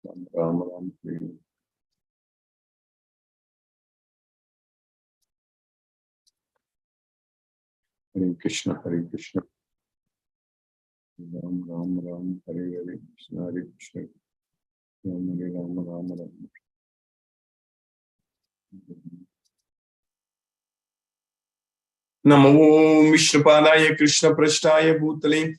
Ram Ram Ram Hare Krishna Hare Krishna Ram Ram Ram Hare Hare Krishna Hare Krishna Ram Hare Ram Ram Ram Namo Vishnupadaya Krishna Prashtaya Bhutale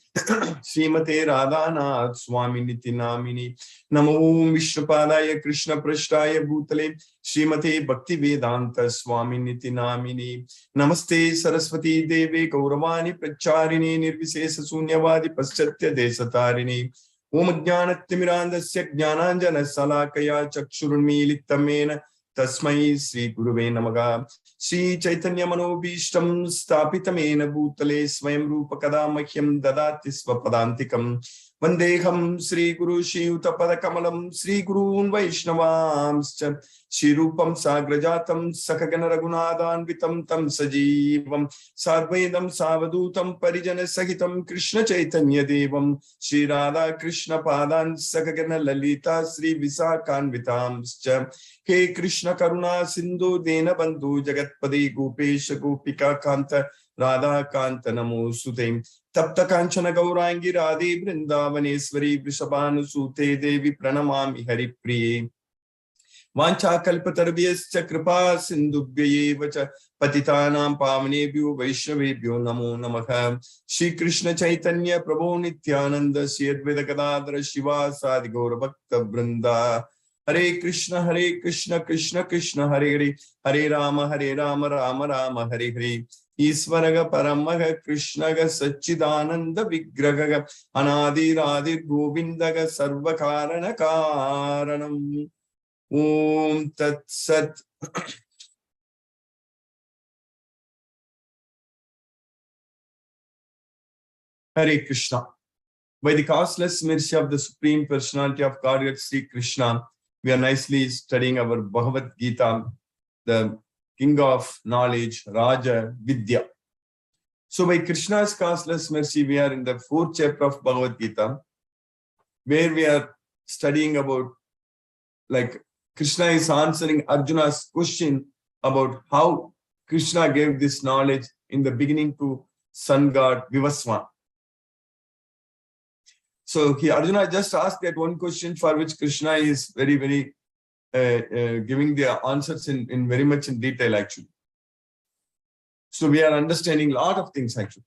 Srimate Radhanath Swami Niti Namini Namo Vishnupadaya Krishna Prashtaya Bhutale Srimate Bhakti Vedanta Swami Niti Namini Namaste Saraswati Deve Gauravani Pracharini Nirvisesa Sunyavadi Paschatya Desatarini Om Jnanatimirandasya Jnananjana Salakaya Chakshurunmilitamena Tasmai Sri Guruve Namaga Sri Chaitanya Manobhishtam Stapitamena Bhutale Swayam Rupa Kadamahyam Dadati Svapadantikam Vandeham Sri Guru Shri Utapadakamalam Sri Gurun Vaishnavamscha Shri Rupam Sagrajatam Sakagana Raghunadhanvitam Tam Sajivam Sadvaidam Savadutam Parijana Sahitam Krishna Chaitanya Devam Shri Radha Krishna Padan Sakagana Lalita Sri Visakanvitamscha He Krishna Karuna Sindhu Dena Bandhu Jagatpadi Gopesha Gopika Kanta Radha Kanta Namo Sute Tapta Kanchana Gaurangi Radhi Vrindavaneshwari Vrishabhanu Sute Devi Pranamami Hari Priye Vancha Kalpatarabhyascha Kripa Sindhubhyaye Vacha Patitanam Pavanebhyo Vaishnavebhyo Namo Namaha Shri Krishna Chaitanya Prabhu Nityananda Shri Advaita Gadadhara Shiva Sadi Gaura Bhakta Vrinda Hare Krishna Krishna Krishna Hare Hare Hare Rama Rama Rama Hare Hare Isvaraga Paramaga Krishnaga Sachidananda Vigraga Anadi Radhi Govindaga Sarvakarana Karanam Om Tat Sat Hare Krishna. By the causeless mercy of the Supreme Personality of Godhead Sri Krishna, we are nicely studying our Bhagavad Gita, the King of Knowledge, Raja Vidya. So by Krishna's causeless mercy, we are in the 4th chapter of Bhagavad Gita, where we are studying about, like, Krishna is answering Arjuna's question about how Krishna gave this knowledge in the beginning to sun god Vivaswan. So Arjuna just asked that one question for which Krishna is very, very giving the answers in very much in detail actually. So we are understanding a lot of things actually.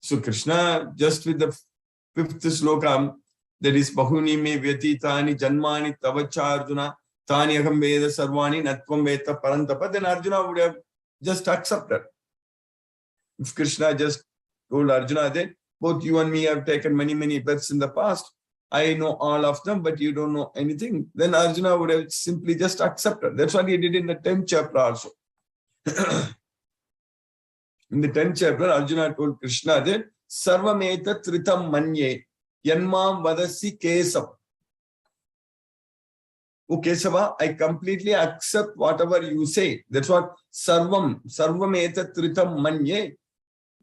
So Krishna just with the 5th sloka, that is Bahuni me vyatitani janmani tavacha Arjuna tani aham veda sarvani natvam veta parantapa, then Arjuna would have just accepted. If Krishna just told Arjuna that both you and me have taken many, many births in the past, I know all of them, but you don't know anything, then Arjuna would have simply just accepted. That's what he did in the 10th chapter also. In the 10th chapter, Arjuna told Krishna that Sarvameta Tritam Manye Yanmam Vadasi Kesam. Oh Kesava, I completely accept whatever you say. That's what Sarvameta Tritam Manye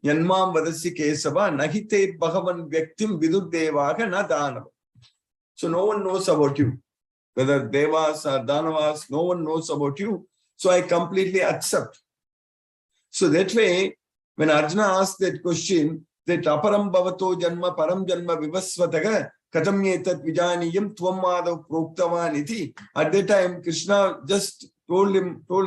Yanmam Vadasi Kesava Nahite Bhagavan Vyaktim Vidudevaga na Danava. So no one knows about you. Whether Devas or Danavas, no one knows about you. So I completely accept. So that way, when Arjuna asked that question, that aparam bhavato janma param janma vivasvataga katamyetat vijaniyam tvamadav proktavan iti. At that time, Krishna just told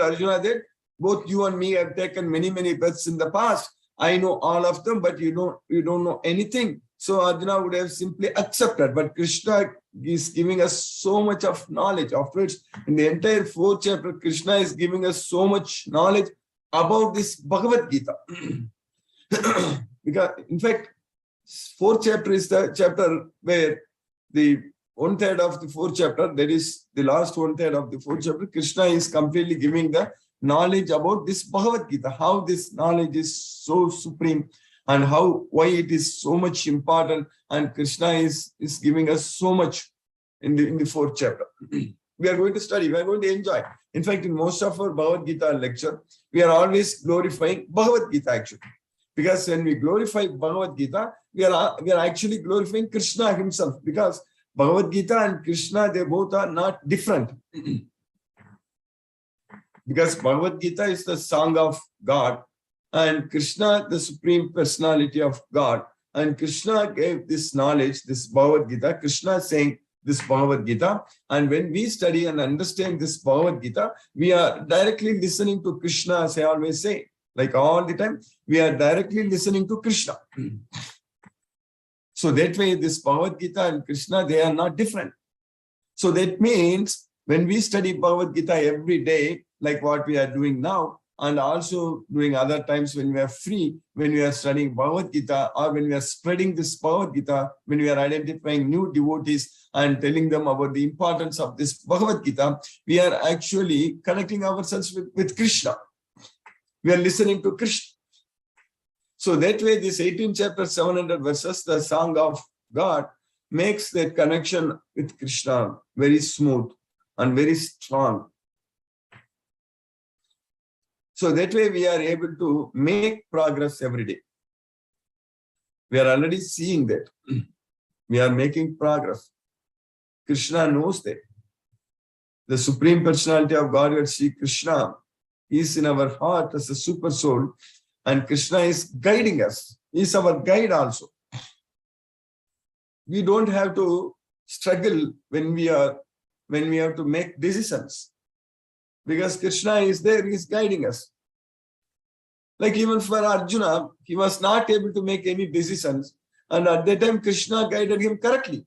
Arjuna that both you and me have taken many, many births in the past. I know all of them, but you don't know anything. So Arjuna would have simply accepted. But Krishna is giving us so much of knowledge. Afterwards, in the entire 4th chapter, Krishna is giving us so much knowledge about this Bhagavad Gita. Because, in fact, 4th chapter is the chapter where the 1/3 of the 4th chapter, that is the last 1/3 of the 4th chapter, Krishna is completely giving the knowledge about this Bhagavad Gita, how this knowledge is so supreme and why it is so much important, and Krishna is giving us so much in the 4th chapter. We are going to study, we are going to enjoy. In fact, in most of our Bhagavad Gita lecture, we are always glorifying Bhagavad Gita actually. Because when we glorify Bhagavad Gita, we are actually glorifying Krishna himself, because Bhagavad Gita and Krishna, they both are not different. Because Bhagavad Gita is the song of God, and Krishna, the Supreme Personality of God. And Krishna gave this knowledge, this Bhagavad Gita. Krishna is saying this Bhagavad Gita. And when we study and understand this Bhagavad Gita, we are directly listening to Krishna, as I always say. Like all the time, we are directly listening to Krishna. So that way, this Bhagavad Gita and Krishna, they are not different. So that means when we study Bhagavad Gita every day, like what we are doing now, and also during other times when we are free, when we are studying Bhagavad Gita, or when we are spreading this Bhagavad Gita, when we are identifying new devotees and telling them about the importance of this Bhagavad Gita, we are actually connecting ourselves with Krishna. We are listening to Krishna. So that way, this 18 chapter, 700 verses, the song of God, makes that connection with Krishna very smooth and very strong. So that way we are able to make progress every day. We are already seeing that. We are making progress. Krishna knows that. The Supreme Personality of Godhead, Sri Krishna, is in our heart as a super soul, and Krishna is guiding us. He is our guide also. We don't have to struggle when we have to make decisions. Because Krishna is there, he is guiding us. Like even for Arjuna, he was not able to make any decisions. And at that time, Krishna guided him correctly.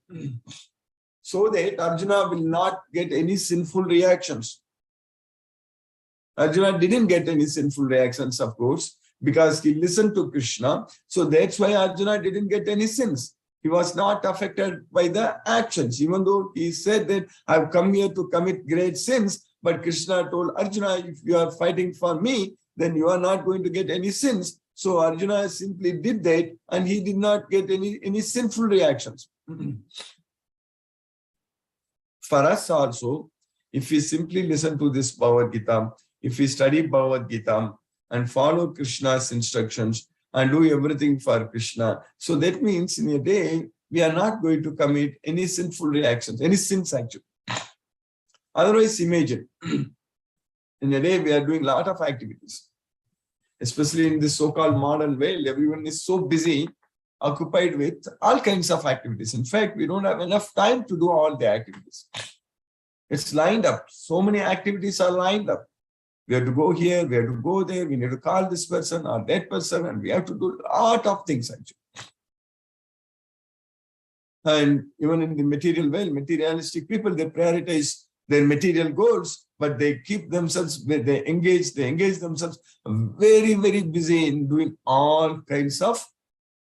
So that Arjuna will not get any sinful reactions. Arjuna didn't get any sinful reactions, of course, because he listened to Krishna. So that's why Arjuna didn't get any sins. He was not affected by the actions, even though he said that I've come here to commit great sins. But Krishna told Arjuna, if you are fighting for me, then you are not going to get any sins. So Arjuna simply did that, and he did not get any sinful reactions. For us also, if we simply listen to this Bhagavad Gita, if we study Bhagavad Gita and follow Krishna's instructions and do everything for Krishna, so that means in a day, we are not going to commit any sinful reactions, any sins actually. Otherwise, imagine, in a day, we are doing a lot of activities. Especially in this so-called modern world, everyone is so busy, occupied with all kinds of activities. In fact, we don't have enough time to do all the activities. It's lined up. So many activities are lined up. We have to go here, we have to go there, we need to call this person or that person, and we have to do a lot of things actually. And even in the material world, materialistic people, they prioritize their material goals, but they keep themselves, they engage themselves very, very busy in doing all kinds of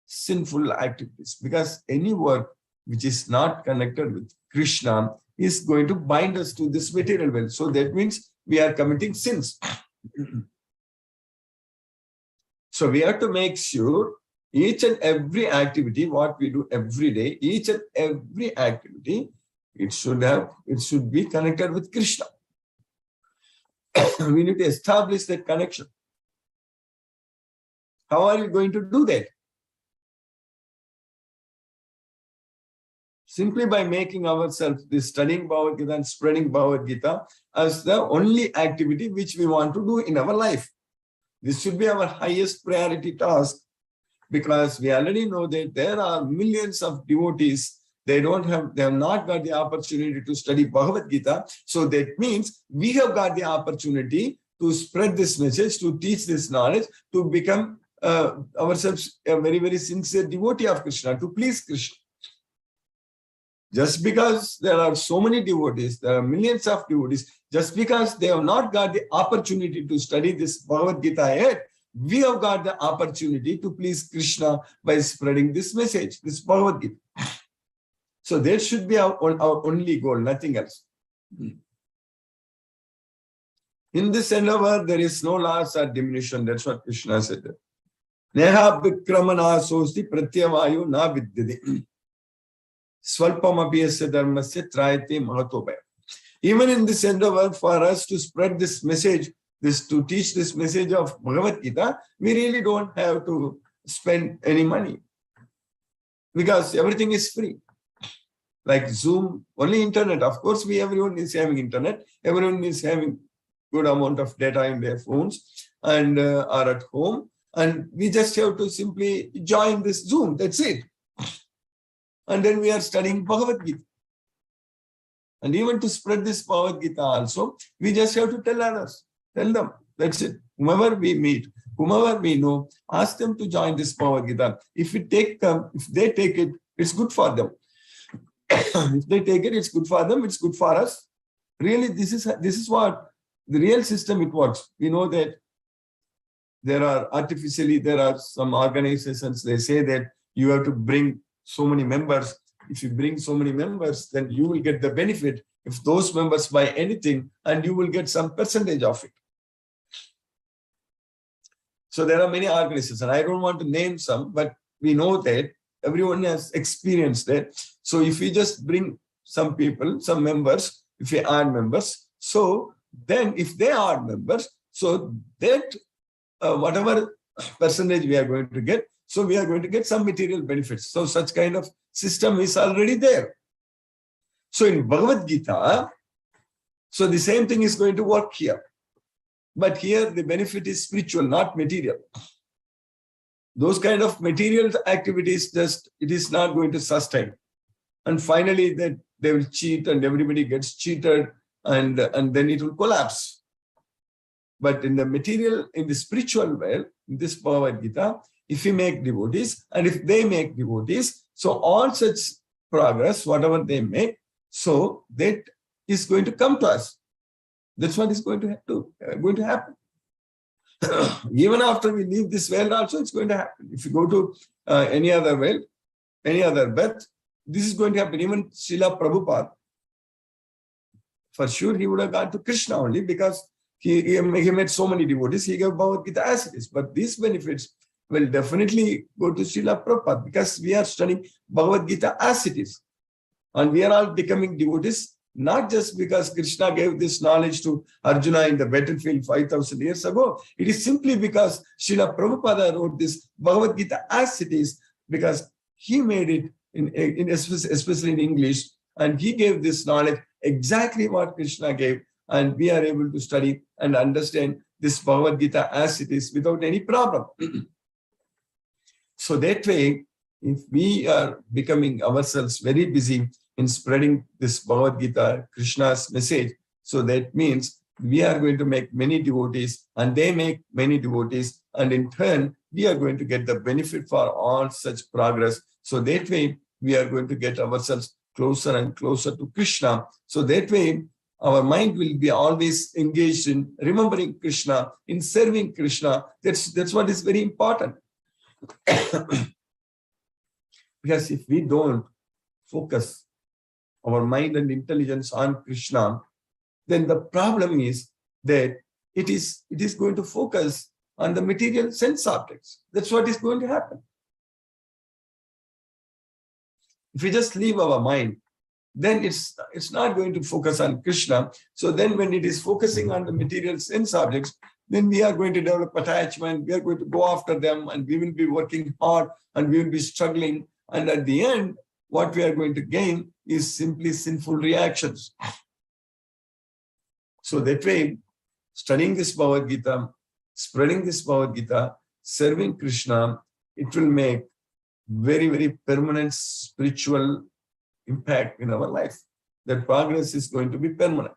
sinful activities. Because any work which is not connected with Krishna is going to bind us to this material world. So that means we are committing sins. So we have to make sure each and every activity, what we do every day, each and every activity, it should be connected with Krishna. We need to establish that connection. How are you going to do that? Simply by making ourselves this studying Bhagavad Gita and spreading Bhagavad Gita as the only activity which we want to do in our life. This should be our highest priority task, because we already know that there are millions of devotees. They have not got the opportunity to study Bhagavad Gita. So that means we have got the opportunity to spread this message, to teach this knowledge, to become ourselves a very, very sincere devotee of Krishna, to please Krishna. Just because there are so many devotees, there are millions of devotees, just because they have not got the opportunity to study this Bhagavad Gita yet, we have got the opportunity to please Krishna by spreading this message, this Bhagavad Gita. So that should be our only goal, nothing else. In this endeavor, there is no loss or diminution. That's what Krishna said. Neha vikramana sosti pratyavayu na vidyati. Swalpam apiyasya dharmasya trayate mahatobhaya. Even in this endeavor, for us to spread this message, to teach this message of Bhagavad Gita, we really don't have to spend any money, because everything is free. like Zoom, only internet. Of course, everyone is having internet. Everyone is having good amount of data in their phones and are at home. And we just have to simply join this Zoom. That's it. And then we are studying Bhagavad Gita. And even to spread this Bhagavad Gita also, we just have to tell others. Tell them. That's it. Whomever we meet, whomever we know, ask them to join this Bhagavad Gita. If they take it, it's good for them. If they take it, it's good for them, it's good for us. Really, this is what the real system it works. We know that there are some organizations, they say that you have to bring so many members. If you bring so many members, then you will get the benefit if those members buy anything, and you will get some percentage of it. So there are many organizations, and I don't want to name some, but we know that everyone has experienced that. So if we just bring some people, some members, if we add members, so then if they are members, so that whatever percentage we are going to get, so we are going to get some material benefits. So such kind of system is already there. So in Bhagavad Gita, so the same thing is going to work here. But here the benefit is spiritual, not material. Those kind of material activities, it is not going to sustain. And finally, that they will cheat and everybody gets cheated, and then it will collapse. But in the material, in the spiritual world, in this Bhagavad Gita, if we make devotees and if they make devotees, so all such progress, whatever they make, so that is going to come to us. That's what is going to happen. Even after we leave this world also, it's going to happen. If you go to any other world, any other birth, this is going to happen. Even Srila Prabhupada, for sure he would have gone to Krishna only because he met so many devotees, he gave Bhagavad Gita as it is. But these benefits will definitely go to Srila Prabhupada because we are studying Bhagavad Gita as it is. And we are all becoming devotees, not just because Krishna gave this knowledge to Arjuna in the battlefield 5,000 years ago. It is simply because Srila Prabhupada wrote this Bhagavad Gita as it is, because he made it especially in English, and he gave this knowledge exactly what Krishna gave, and we are able to study and understand this Bhagavad Gita as it is without any problem. So that way, if we are becoming ourselves very busy in spreading this Bhagavad Gita, Krishna's message, so that means we are going to make many devotees and they make many devotees, and in turn, we are going to get the benefit for all such progress. So that way, we are going to get ourselves closer and closer to Krishna. So that way, our mind will be always engaged in remembering Krishna, in serving Krishna. That's what is very important. Because if we don't focus our mind and intelligence on Krishna, then the problem is that it is going to focus on the material sense objects. That's what is going to happen. If we just leave our mind, then it's not going to focus on Krishna. So then when it is focusing on the material sense objects, then we are going to develop attachment, we are going to go after them, and we will be working hard and we will be struggling. And at the end, what we are going to gain is simply sinful reactions. So that way, studying this Bhagavad Gita, spreading this Bhagavad Gita, serving Krishna, it will make very, very permanent spiritual impact in our life. That progress is going to be permanent.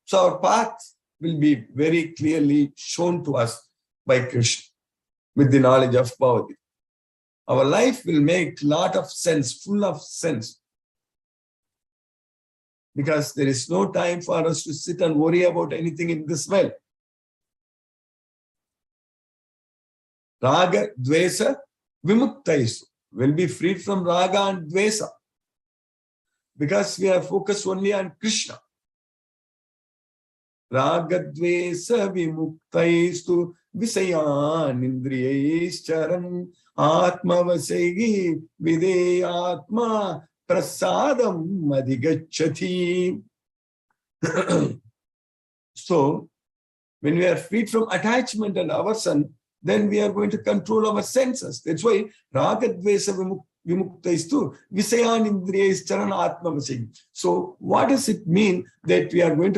So our path will be very clearly shown to us by Krishna with the knowledge of Bhagavad Gita. Our life will make a lot of sense, full of sense. Because there is no time for us to sit and worry about anything in this world. Raga, Dvesa, Vimuktaisu. Will be freed from Raga and Dvesa. Because we are focused only on Krishna. Raga, Dvesa, Vimuktaistu, Visayan, Indriyais, Charan, Atma Vasegi, Vide Atma, Prasadam Madhigachati. So, when we are freed from attachment and aversion, then we are going to control our senses. That's why Raga Dvesa vimukta visayan indriya charana atmavasi. So what does it mean that we are going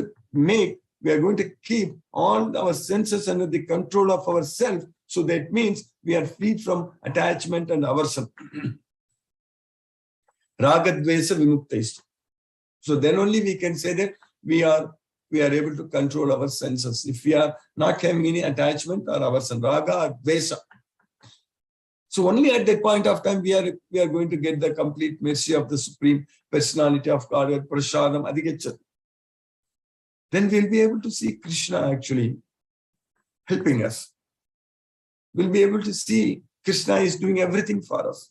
to keep all our senses under the control of ourselves? So that means we are free from attachment and aversion. Ragadvesa vimukta. So then only we can say that we are able to control our senses. If we are not having any attachment or aversion, raga or dvesa. So only at that point of time we are going to get the complete mercy of the Supreme Personality of Godhead, Prasadam Adhigachat. Then we'll be able to see Krishna actually helping us. We'll be able to see Krishna is doing everything for us.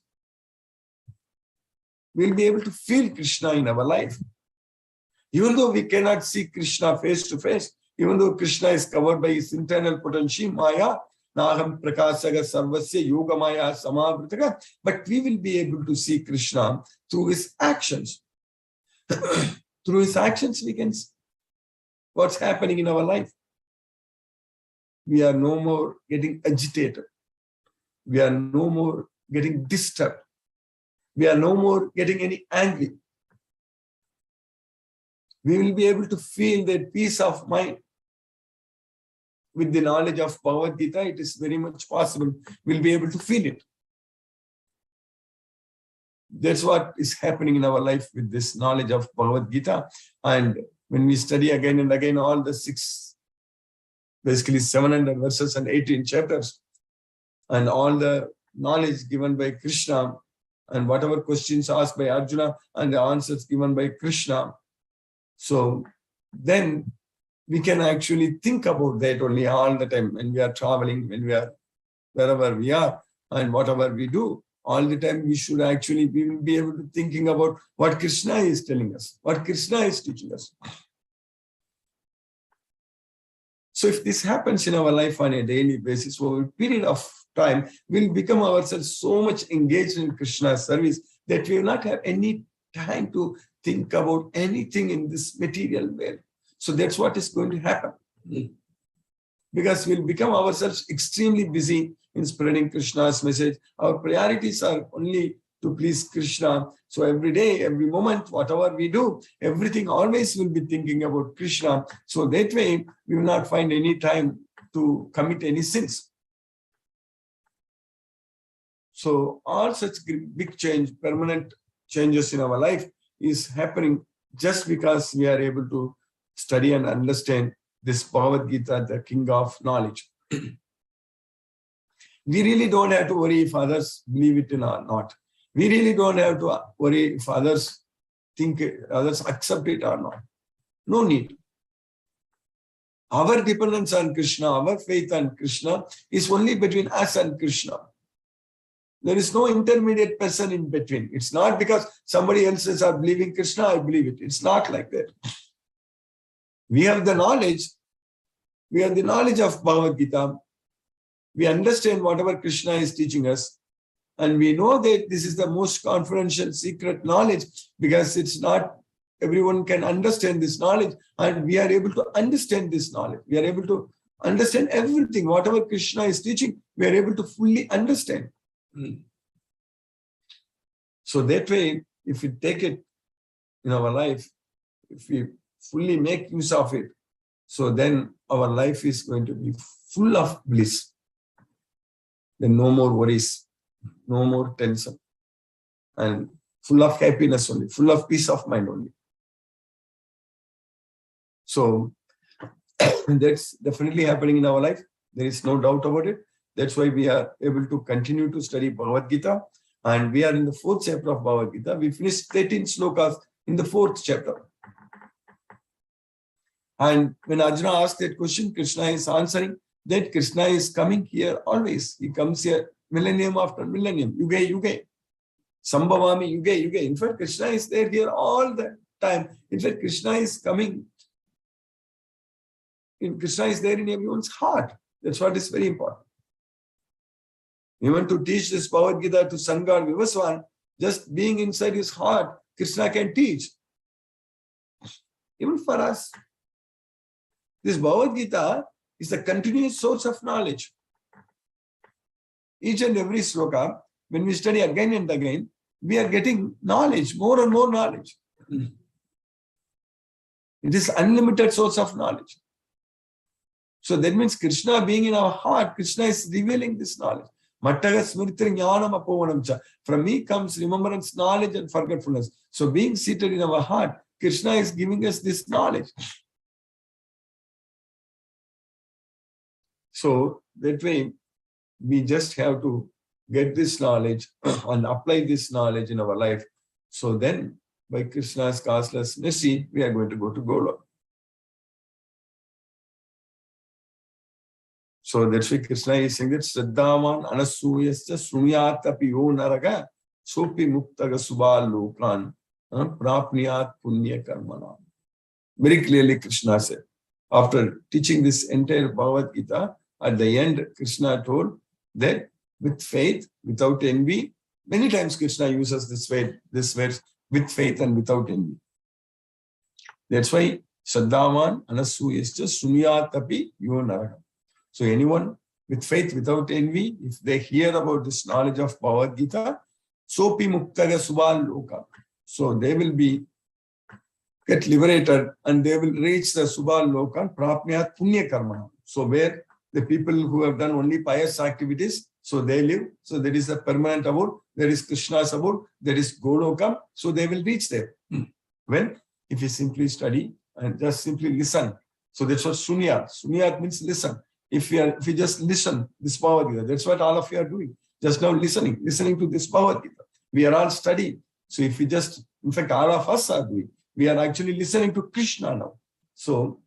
We'll be able to feel Krishna in our life. Even though we cannot see Krishna face to face, even though Krishna is covered by his internal potential, Maya, Naham Prakasaga Sarvasya Yoga Maya Samavritaka, but we will be able to see Krishna through his actions. Through his actions, we can see what's happening in our life. We are no more getting agitated. We are no more getting disturbed. We are no more getting any angry. We will be able to feel that peace of mind. With the knowledge of Bhagavad Gita, it is very much possible. We'll be able to feel it. That's what is happening in our life with this knowledge of Bhagavad Gita. And when we study again and again all the basically 700 verses and 18 chapters, and all the knowledge given by Krishna, and whatever questions asked by Arjuna, and the answers given by Krishna, so then we can actually think about that only all the time when we are traveling, when we are wherever we are, and whatever we do. All the time we will be able to thinking about what Krishna is telling us, what Krishna is teaching us. So if this happens in our life on a daily basis, over a period of time, we'll become ourselves so much engaged in Krishna's service that we will not have any time to think about anything in this material world. So that's what is going to happen. Because we'll become ourselves extremely busy in spreading Krishna's message. Our priorities are only to please Krishna. So every day, every moment, whatever we do, everything always will be thinking about Krishna. So that way, we will not find any time to commit any sins. So all such big change, permanent changes in our life is happening just because we are able to study and understand this Bhagavad Gita, the king of knowledge. We really don't have to worry if others believe it or not. We really don't have to worry if others accept it or not. No need. Our dependence on Krishna, our faith on Krishna is only between us and Krishna. There is no intermediate person in between. It's not because somebody else is believing Krishna, I believe it. It's not like that. We have the knowledge. We have the knowledge of Bhagavad Gita. We understand whatever Krishna is teaching us. And we know that this is the most confidential secret knowledge because it's not everyone can understand this knowledge. And we are able to understand this knowledge. We are able to understand everything. Whatever Krishna is teaching, we are able to fully understand. So that way, if we take it in our life, if we fully make use of it, so then our life is going to be full of bliss. Then no more worries, no more tension, and full of happiness only, full of peace of mind only. So that's definitely happening in our life. There is no doubt about it. That's why we are able to continue to study Bhagavad Gita. And we are in the 4th chapter of Bhagavad Gita. We finished 13 slokas in the 4th chapter. And when Arjuna asked that question, Krishna is answering that Krishna is coming here always. He comes here millennium after millennium, yuga, yuga. Sambhavami, yuga, yuga. In fact, Krishna is there here all the time. In fact, Krishna is coming. Krishna is there in everyone's heart. That's what is very important. Even to teach this Bhagavad Gita to Sangha Vivaswan, just being inside his heart, Krishna can teach. Even for us. This Bhagavad Gita is a continuous source of knowledge. Each and every sloka, when we study again and again, we are getting knowledge, more and more knowledge. It is unlimited source of knowledge. So that means Krishna being in our heart, Krishna is revealing this knowledge. From me comes remembrance, knowledge, and forgetfulness. So being seated in our heart, Krishna is giving us this knowledge. So that way, we just have to get this knowledge and apply this knowledge in our life. So then, by Krishna's causeless mercy, we are going to go to Golok. So that's why Krishna is saying that Shraddhavan Anasuyasya Srunyatapi Yo Naraga Sopi Muktaga Subal Lokan Prapniyat Punya Karmana. Very clearly Krishna said. After teaching this entire Bhagavad Gita, at the end Krishna told that with faith, without envy, many times Krishna uses this verse, with faith and without envy. That's why Shraddhavan Anasuyasya Srunyatapi Yo Naraga. So anyone with faith, without envy, if they hear about this knowledge of Bhagavad Gita, Sopi Muktaga Subal Loka. So they will get liberated and they will reach the Subal Loka, Prapniyat Punya Karma. So where the people who have done only pious activities, so they live. So there is a permanent abode, there is Krishna's abode, there is Golokam, so they will reach there. When? If you simply study and just simply listen. So that's what Sunyat. Sunyat means listen. If you just listen this Bhagavad Gita, that's what all of you are doing. Just now listening to this Bhagavad Gita. We are all studying. So if we just, in fact, all of us are doing, we are actually listening to Krishna now. So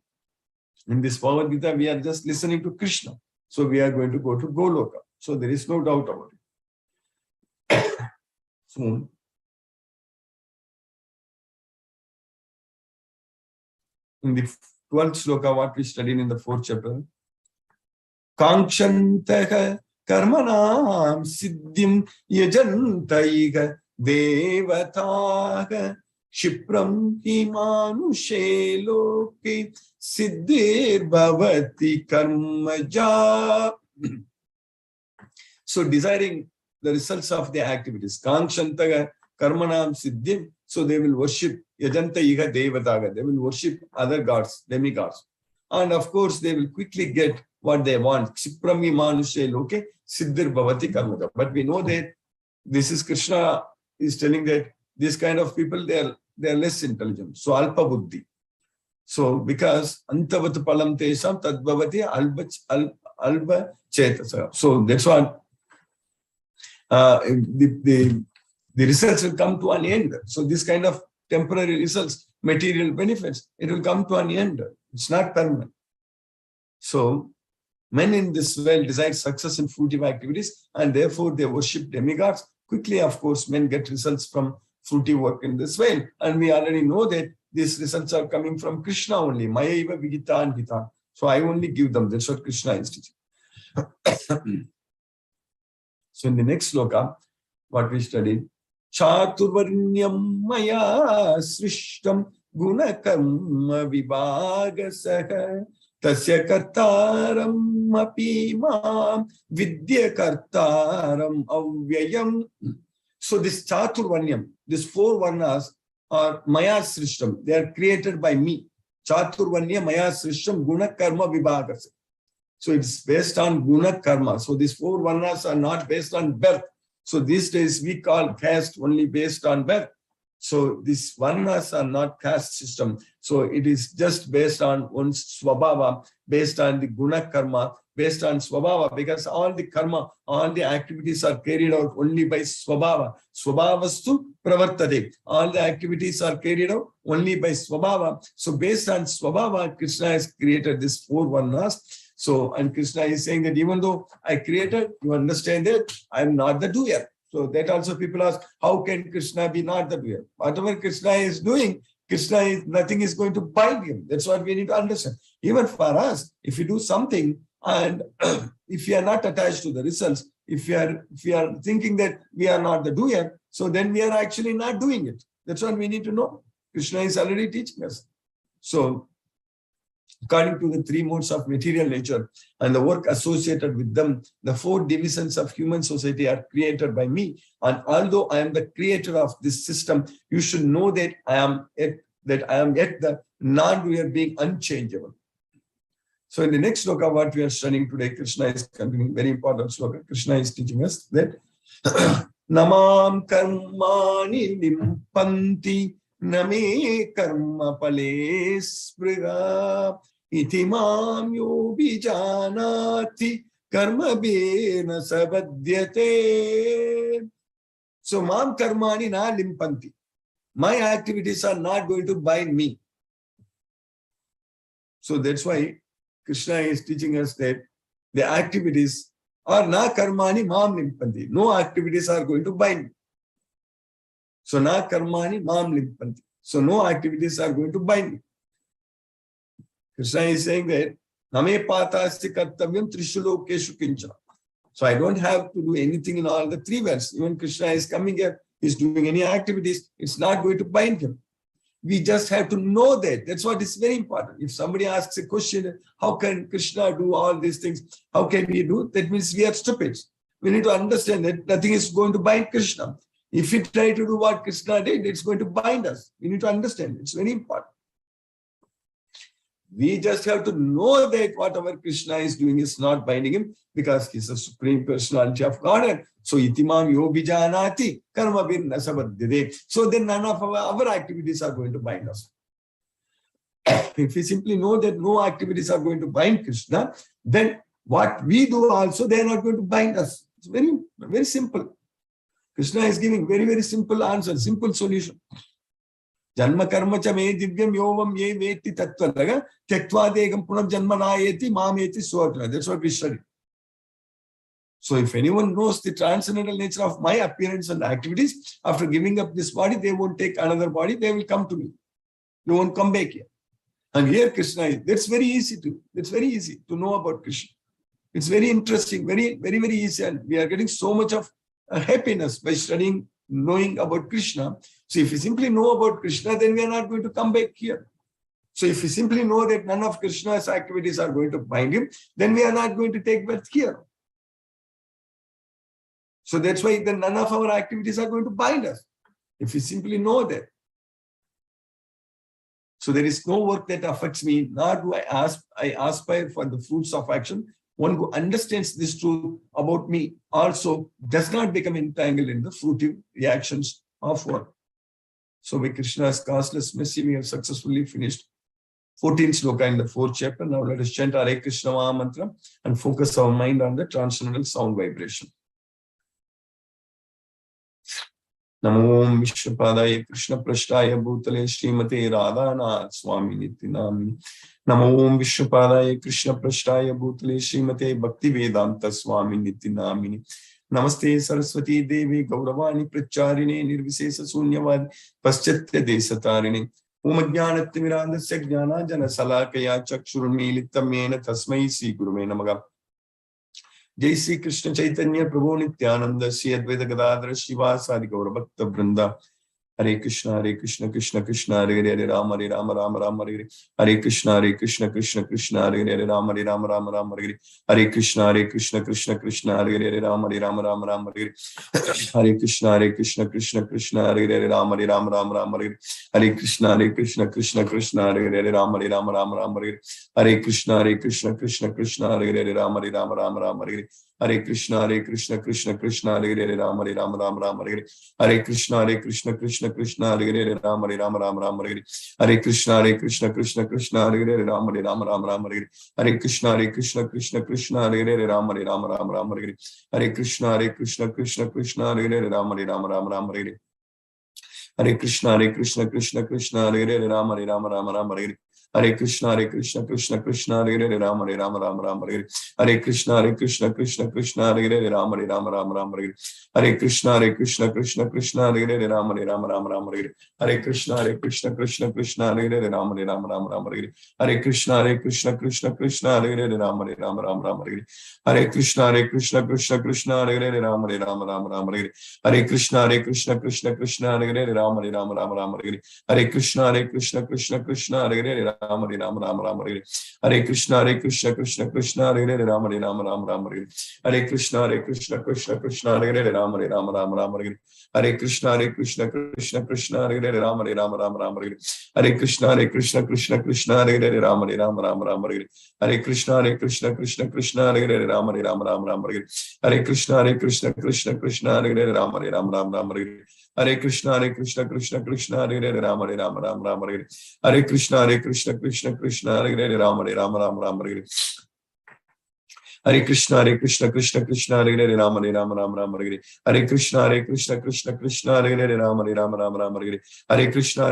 in this Bhagavad Gita, we are just listening to Krishna. So we are going to go to Goloka. So there is no doubt about it. So, in the 12th sloka, what we studied in the 4th chapter, Kankshantah karmanam siddhim yajantaiga devataga Shipram himanushe loke siddhir bhavati karmaja. So desiring the results of their activities. Kankshantah karmanam siddhim. So they will worship yajantaiga devataga. They will worship other gods, demigods. And of course, they will quickly get what they want. Ksiprami manushe loke siddhir bhavati karmaja. But we know that this is Krishna is telling that this kind of people, they are less intelligent. So alpa buddhi. So because antavat palam tesam tad bhavati alba chetasa. So that's what the results will come to an end. So this kind of temporary results, material benefits, it will come to an end. It's not permanent. So men in this world desire success in fruitive activities and therefore they worship demigods. Quickly, of course, men get results from fruitive work in this world. And we already know that these results are coming from Krishna only. Maya eva vigita and gita. So I only give them. That's what Krishna is teaching. So in the next sloka, what we studied, Chaturvarnyam maya srishtam gunakarma vibhagasaha tasya kartaram api mam vidya kartaram avyayam. So this Chaturvarnyam, these 4 varnas are maya srishtam. They are created by me. Chaturvanya maya srishtam gunakarma vibhagasaha. So it's based on guna karma. So these 4 varnas are not based on birth. So these days we call caste only based on birth. So these varnas are not caste system. So it is just based on one's swabhava, based on the guna karma, based on swabhava, because all the karma, all the activities are carried out only by swabhava. Swabhavastu pravartade. All the activities are carried out only by swabhava. So based on swabhava, Krishna has created these 4 varnas. So, and Krishna is saying that even though I created, you understand that I am not the doer. So that also people ask, how can Krishna be not the doer? Whatever Krishna is doing, nothing is going to bind him. That's what we need to understand. Even for us, if we do something and if we are not attached to the results, if we are thinking that we are not the doer, so then we are actually not doing it. That's what we need to know. Krishna is already teaching us. So according to the three modes of material nature and the work associated with them, the four divisions of human society are created by me. And although I am the creator of this system, you should know that I am yet the non-doer being unchangeable. So in the next sloka, what we are studying today, Krishna is continuing, very important sloka. Krishna is teaching us that Namam karmani limpanti name karma pale spriga iti mam yo bijanati karma bena sabadhyate. So mam karmani na limpanti. My activities are not going to bind me. So that's why Krishna is teaching us that the activities are na karmani mam limpanti. No activities are going to bind me. So na karmani mam limpanti. So no activities are going to bind me. Krishna is saying that name patasti kartavyam trishulokeshu kincha. So I don't have to do anything in all the three worlds. Even Krishna is coming here, is doing any activities, it's not going to bind him. We just have to know that. That's what is very important. If somebody asks a question, how can Krishna do all these things? How can we do? That means we are stupid. We need to understand that nothing is going to bind Krishna. If we try to do what Krishna did, it's going to bind us. We need to understand. It's very important. We just have to know that whatever Krishna is doing is not binding him because he's a supreme personality of Godhead. So itimam yobijanati karma bin nasabadhyate. So then none of our activities are going to bind us. If we simply know that no activities are going to bind Krishna, then what we do also, they are not going to bind us. It's very, very simple. Krishna is giving very, very simple answer, simple solution. Janma karma cha me divyam yovam ye veti tattvalaga tektva degam punam janma nayeti mameti suatra. That's what we study. So if anyone knows the transcendental nature of my appearance and activities, after giving up this body, they won't take another body, they will come to me. They won't come back here. And here Krishna is, that's very easy to know about Krishna. It's very interesting, very, very, very easy. And we are getting so much of happiness by studying, knowing about Krishna. So if we simply know about Krishna, then we are not going to come back here. So if we simply know that none of Krishna's activities are going to bind him, then we are not going to take birth here. So that's why then none of our activities are going to bind us. If we simply know that. So there is no work that affects me, nor do I aspire for the fruits of action. One who understands this truth about me also does not become entangled in the fruitive reactions of work. So by Krishna's causeless mercy, we have successfully finished 14th sloka in the 4th chapter. Now let us chant Hare Krishna Maha Mantra and focus our mind on the transcendental sound vibration. Namo Vishnupadaya Krishna Prashtaya Bhutale Srimate Radhanath Swami Niti Namini. Namo Vishnupadaya Krishna Prashtaya Bhutale Srimate Bhakti Vedanta Swami Niti Namini. Namaste Saraswati Devi Gauravani Pracharine Nirvisesa Sunyavad Paschatya Desatarine. Om Jnanatimirandasya Jnana Jana Salakaya Chakshurmilitamena Tasmai Sri Guruve Namaha. Jai Sri Krishna Chaitanya Prabhu Nityananda Sri Advaita Gadadhara Srivasadi Gaura Bhakta Vrinda. Hare Krishna Krishna Krishna Hare Hare Rama Rama Rama Hare Hare Krishna Krishna Krishna Hare Hare Rama Rama Hare Hare Krishna Krishna Krishna Hare Hare Rama Rama Hare Hare Krishna Krishna Krishna Hare Hare Rama Rama Hare Hare Krishna Krishna Krishna Hare Hare Rama Rama Hare Hare Krishna Krishna Krishna Hare Hare Rama Rama Hare Hare Krishna Krishna Krishna Hare Hare Rama Rama Hare Hare Krishna Krishna Hare Hare Rama Rama Hare Hare Krishna Krishna Krishna Hare Hare Rama Rama Hare Hare Krishna Krishna Krishna Hare Hare Rama Rama Hare Hare Krishna Krishna Krishna Hare Hare Rama Rama Hare Hare Krishna Krishna Krishna Hare Hare Rama Rama Hare Hare Krishna Krishna Krishna Hare Hare Rama Rama Hare Hare Krishna Krishna Krishna Hare Hare Rama Rama Hare Hare Krishna Krishna Krishna Hare Hare Rama Rama Hare Hare Krishna Krishna Krishna Hare Hare Rama Rama Hare Hare Krishna Krishna Krishna Hare Hare Rama Rama Hare Hare Krishna Krishna Krishna Hare Hare Rama Rama Hare Hare Krishna Krishna Krishna Hare Hare Rama Rama Hare Hare Krishna Krishna Krishna Hare Hare Rama Ram Hare Ram Ram Ram Hare Hare Krishna Krishna Krishna Hare Hare Ram Hare Ram Ram Ram Hare Hare Krishna Krishna Krishna Hare Hare Ram Hare Ram Ram Ram Hare Hare Krishna Krishna Krishna Hare Hare Ram Hare Ram Ram Ram Hare Hare Krishna Krishna Krishna Hare Hare Ram Hare Ram Ram Ram Hare Hare Krishna Krishna Krishna Hare Hare Ram Hare Ram Ram Ram Hare Hare Krishna Krishna Krishna Hare Hare Ram Hare Ram Ram Ram Hare Hare Krishna Krishna Krishna Hare Hare Ram Hare Ram Ram Ram Hare Hare Krishna Krishna Krishna Hare Hare Ram Hare Ram Ram Ram Hare Hare Krishna Krishna Hare Hare Ram Hare Ram Ram Ram Hare Hare Krishna Krishna Hare Hare Ram Hare Ram Ram Ram Hare Hare Krishna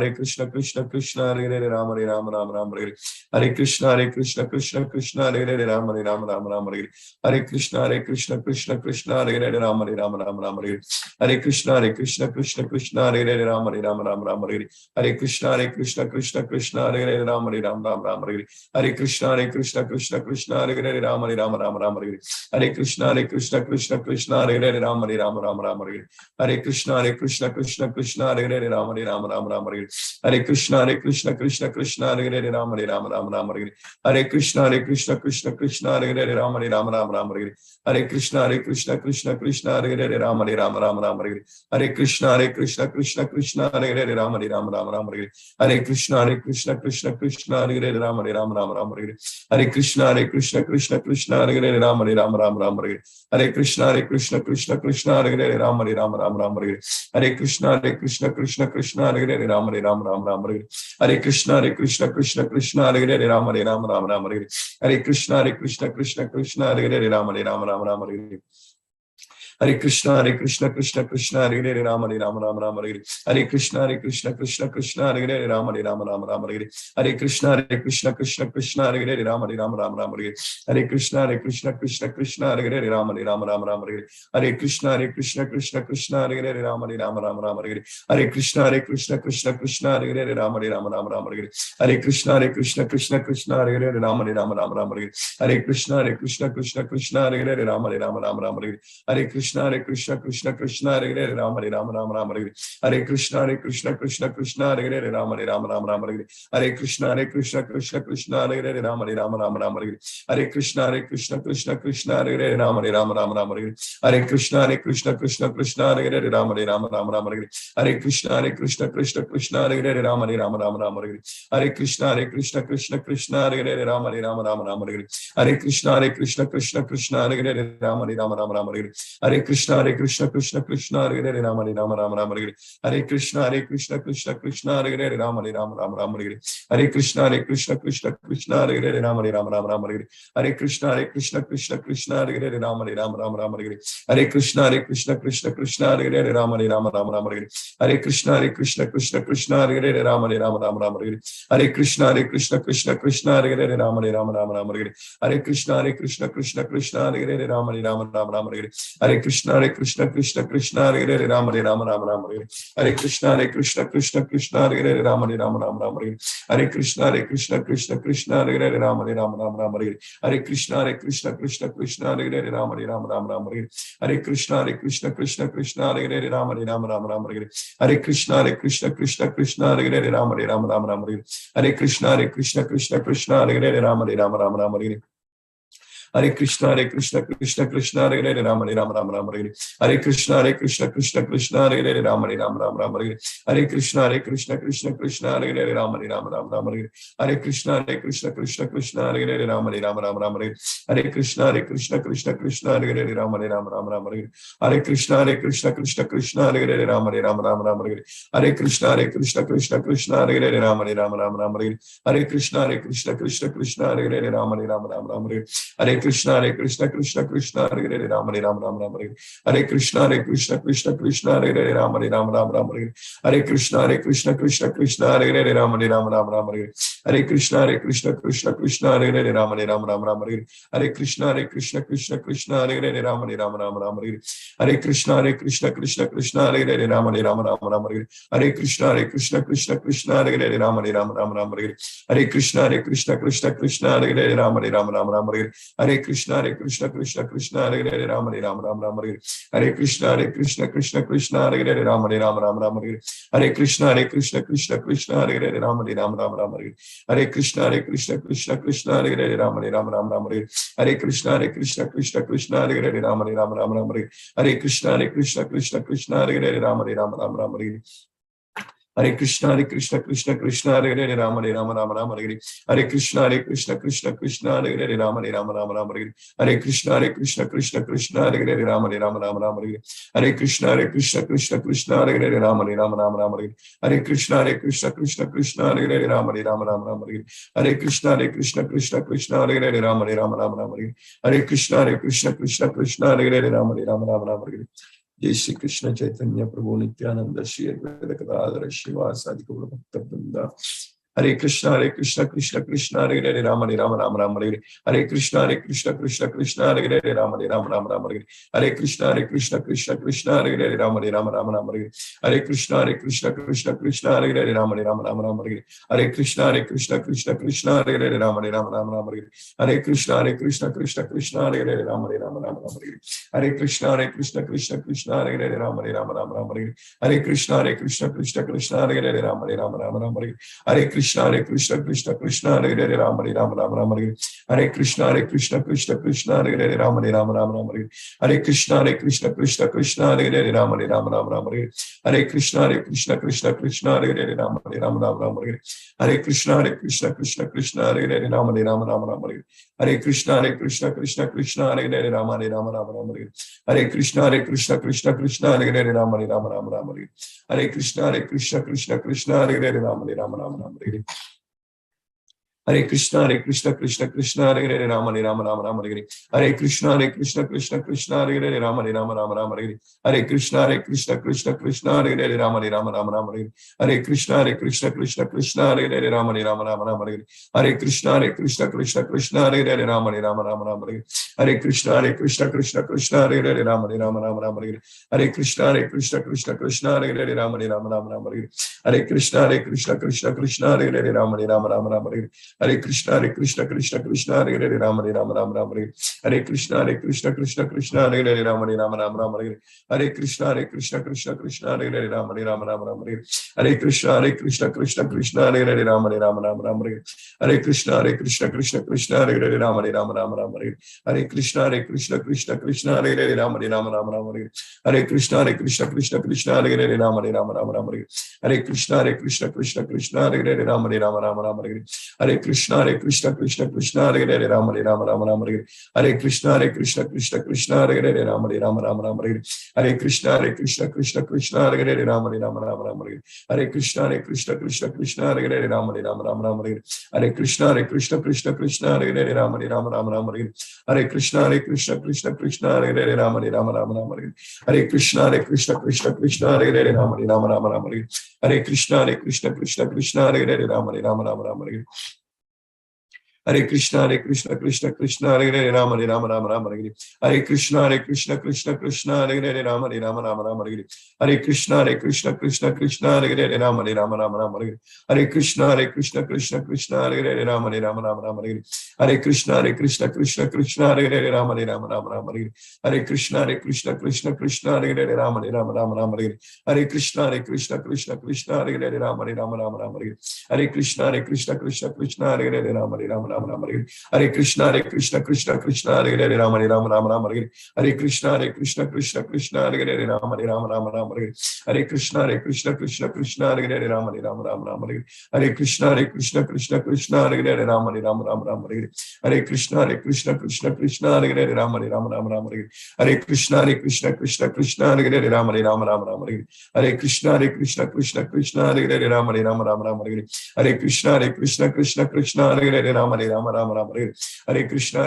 Krishna Hare Hare Ram Hare Ram Ram Ram Hare Hare Krishna Krishna Hare Hare Ram Hare Ram Ram Ram Hare Hare Krishna Krishna Hare Hare Ram Hare Ram Ram Ram Hare Hare Krishna Krishna Hare Hare Ram Hare Ram Ram Ram Hare Hare Krishna Krishna Hare Hare Ram Hare Ram Ram Ram Hare Hare Krishna Krishna Hare Hare Ram Hare Ram Ram Ram Hare Hare Krishna Krishna Hare Hare Ram Hare Ram Ram Ram Hare Hare Krishna Krishna Hare Hare Ram Hare Ram Ram Ram Hare Hare Krishna Krishna Hare Hare Ram Hare Ram Ram Ram Hare Hare Krishna Krishna Hare Hare Ram Hare Ram Ram Ram Hare Hare Krishna Krishna Hare Hare Ram Hare Ram Ram Ram Hare Hare Krishna Krishna Hare Hare Ram Hare Ram Ram Ram Hare Hare Krishna Krishna Hare Hare Ram Hare Ram Ram Ram Hare Hare Krishna Krishna Hare Hare Ram Hare Ram Ram Ram Hare Hare Krishna Krishna Hare Hare Ram Hare Ram Ram Ram Hare Hare Krishna Krishna Hare Hare Ram Hare Ram Ram Ram Hare Hare Krishna Krishna Hare Hare Ram Hare Ram Ram Ram Hare Hare Krishna Krishna Hare Hare Ram Hare Ram Ram Ram Hare Hare Krishna Krishna Hare Hare Ram Hare Ram Ram Ram Hare Hare Krishna Krishna Hare Hare Ram Hare Ram Ram Ram Hare Hare Krishna Krishna Hare Hare Ram Hare Ram Ram Ram Hare Hare Krishna Krishna Hare Hare Ram Hare Ram Ram Ram Hare Hare Krishna Krishna Hare Hare Ram Hare Ram Ram Ram Hare Hare Krishna Krishna Hare Hare Ram Hare Ram Ram Ram Hare Hare Krishna Krishna Hare Hare Ram Hare Ram Ram Ram Hare Hare Krishna Krishna Hare Hare Ram Hare Ram Ram Ram Hare Hare Krishna Krishna Hare Hare Ram Hare Ram Ram Ram Hare Hare Krishna Krishna Hare Hare Ram Hare Ram Ram Ram Hare Hare Krishna Krishna Hare Hare Ram Hare Ram Ram Ram Hare Hare Krishna Krishna Hare Hare Ram Hare Ram Ram Ram Hare Hare Krishna Krishna Hare Hare Ram Hare Ram Ram Ram Hare Hare Krishna Krishna Hare Hare Ram Hare Ram Ram Ram Hare Hare Krishna Krishna Hare Hare Ram Hare Ram Ram Ram Hare Hare Krishna Krishna Hare Hare Ram Hare Ram Ram Ram Hare Hare Krishna Krishna Hare Hare Ram Hare Ram Ram Ram Hare Hare Krishna Krishna Hare Hare Ram Hare Ram Ram Ram Hare Hare Krishna Krishna Hare Hare Ram Hare Ram Ram Ram Hare Hare Krishna Krishna Hare Hare Ram Hare Ram Ram Ram Hare Hare Krishna Krishna Hare Hare Ram Hare Ram Ram Ram Hare Hare Krishna Krishna Hare Hare Ram Hare Ram Ram Ram Hare Hare Krishna Krishna Hare Hare Ram Hare Ram Ram Ram Hare Hare Krishna Krishna Hare Hare Ram Hare Ram Ram Ram Hare Hare Krishna Krishna Hare Hare Ram Hare Ram Ram Ram Hare Hare Krishna Krishna Hare Hare Ram Hare Ram Ram Ram Hare Hare Krishna Krishna Hare Hare Ram Hare Ram Ram Ram Hare Hare Krishna Krishna Hare Hare Ram Hare Ram Ram Ram Hare Hare Krishna Krishna Hare Hare Ram Hare Ram Ram Ram Hare Hare Krishna Krishna Hare Hare Ram Hare Ram Ram Ram Hare Hare Krishna Krishna Hare Hare Ram Hare Ram Ram Ram Hare Hare Krishna Krishna Hare Hare Ram Hare Ram Ram Ram Hare Hare Krishna Krishna Hare Hare Ram Hare Ram Ram Ram Hare Hare Krishna Krishna Hare Hare Ram Hare Ram Ram Ram Hare Hare Krishna Krishna Hare Hare Ram Hare Ram Ram Ram Hare Hare Krishna Krishna Hare Hare Ram Hare Ram Ram Ram Hare Hare Krishna Krishna Hare Hare Ram Hare Ram Ram Ram Hare Hare Krishna Krishna Hare Hare Ram Hare Ram Ram Ram Hare Hare Krishna Krishna Hare Hare Ram Hare Ram Ram Ram Hare Hare Krishna Krishna Hare Hare Ram Hare Ram Ram Ram Hare Hare Krishna Krishna Hare Hare Ram Hare Ram Ram Ram Hare Hare Krishna Krishna Hare Hare Ram Hare Ram Ram Ram Hare Hare Krishna Krishna Hare Hare Ram Hare Ram Ram Ram Hare Hare Krishna Krishna Hare Hare Ram Hare Ram Ram Ram Hare Hare Krishna Krishna Hare Hare Ram Hare Ram Ram Ram Hare Hare Krishna Krishna Hare Hare Ram Hare Ram Ram Ram Hare Hare Krishna Krishna Hare Hare Ram Hare Ram Ram Ram Hare Hare Krishna Krishna Hare Hare Ram Hare Ram Ram Ram Hare Hare Krishna Krishna Hare Hare Ram Hare Ram Ram Ram Hare Hare Krishna Krishna Hare Hare Ram Hare Ram Ram Ram Hare Hare Krishna Krishna Krishna Hare Hare Ram Ram Ram Ram Hare Hare Krishna Krishna Krishna Hare Hare Ram Ram Ram Ram Hare Hare Krishna Krishna Krishna Hare Hare Ram Ram Ram Ram Hare Hare Krishna Krishna Krishna Hare Hare Ram Ram Ram Ram Hare Hare Krishna Krishna Krishna Hare Hare Ram Ram Ram Ram Hare Hare Krishna Krishna Krishna Hare Hare Ram Ram Ram Ram Hare Hare Krishna Krishna Krishna Hare Hare Ram Ram Ram Ram Hare Hare Krishna Krishna Krishna Hare Hare Ram Ram Ram Ram Hare Hare Krishna Krishna Krishna Hare Hare Ram Ram Ram Ram Hare Hare Krishna Krishna Krishna Hare Hare Ram Ram Ram Ram Hare जय श्री कृष्ण चैतन्य प्रभु नित्यानंद श्री अद्वैत गदाधर श्रीवासादि गौर भक्त वृंदा हरे Krishna Krishna Krishna Hare Hare Ram Ram Ram Ram Hare Hare Krishna Krishna Hare Hare Ram Ram Ram Hare Hare Krishna Krishna Hare Hare Ram Ram Ram Hare Hare Krishna Krishna Hare Hare Ram Ram Hare Hare Krishna Krishna Hare Hare Ram Ram Hare Hare Krishna Krishna Hare Hare Ram Ram Hare Hare Krishna Krishna Hare Hare Ram Ram Hare Hare Krishna Krishna Hare Hare Ram Ram Hare Hare Krishna Krishna Hare Hare Ram Ram Hare Hare Krishna Krishna Hare Hare Ram Ram Hare Hare Krishna Krishna Hare Hare Ram Ram Hare Hare Krishna Krishna Hare Hare Ram Ram Hare Hare Krishna Krishna Hare Hare Ram Ram Hare Hare Krishna Krishna Hare Hare Ram Ram Hare Hare Krishna Krishna Hare Hare Ram Ram Hare Hare Krishna Krishna Hare Hare Ram Ram Hare Hare Krishna Krishna Hare Hare Ram Ram Hare Hare Krishna Krishna Hare Hare Ram Ram Hare Hare Krishna Krishna Hare Hare Ram Ram Hare Hare Krishna Krishna Hare Hare Ram Ram Hare Hare Krishna Krishna Hare Hare Ram Ram Hare Hare Krishna Krishna Hare Hare Ram Ram Hare Hare Krishna Krishna Hare Hare Ram Ram Hare Hare Krishna Krishna Hare Hare Ram Ram Hare Hare Krishna Krishna Hare Hare Ram Ram Hare Hare Krishna Krishna Hare Hare Ram Ram Hare Hare Krishna Krishna Hare Hare Ram Ram Hare Hare Krishna Krishna Hare Hare Ram Ram Hare Hare Krishna Krishna Hare Hare Ram Ram Hare Hare Krishna Krishna Hare Hare Ram Ram Hare Hare Krishna Krishna Hare Hare Ram Ram Hare Hare Krishna Krishna Hare Hare Ram Ram Hare Hare Krishna Krishna Hare Hare Ram Ram Hare Hare Krishna Krishna Hare Hare Ram Ram Hare Hare Krishna Krishna Hare Hare Ram Ram Hare Hare Krishna Krishna Hare Hare Ram Ram Hare Hare Krishna Krishna Hare Hare Ram Ram Hare Hare Krishna Krishna Hare Hare Ram Ram Hare Hare Krishna Krishna Hare Hare Ram Ram Hare Hare Krishna Krishna Hare Hare Ram Ram Hare Hare Krishna Krishna Hare Hare Ram Ram Hare Hare Krishna Krishna Hare Hare Ram Ram Hare Hare Krishna Krishna Hare Hare Ram Ram Hare Hare Krishna Krishna Hare Hare Ram Ram Hare Hare Krishna Krishna Hare Hare Ram Ram Hare Hare Krishna Krishna Hare Hare Ram Ram Hare Hare Krishna Krishna Hare Hare Ram Ram Hare Hare Krishna Krishna Hare Hare Ram Ram Hare Hare Krishna Krishna Hare Hare Ram Ram Hare Hare Krishna Krishna Hare Hare Ram Ram Hare Hare Krishna Krishna Hare Hare Ram Ram Hare Hare Krishna Krishna Hare Hare Ram Ram Hare Hare Krishna Krishna Hare Hare Ram Ram Hare Hare Krishna Krishna Hare Hare Ram Ram Hare Hare Krishna Krishna Hare Hare Ram Ram Hare Hare Krishna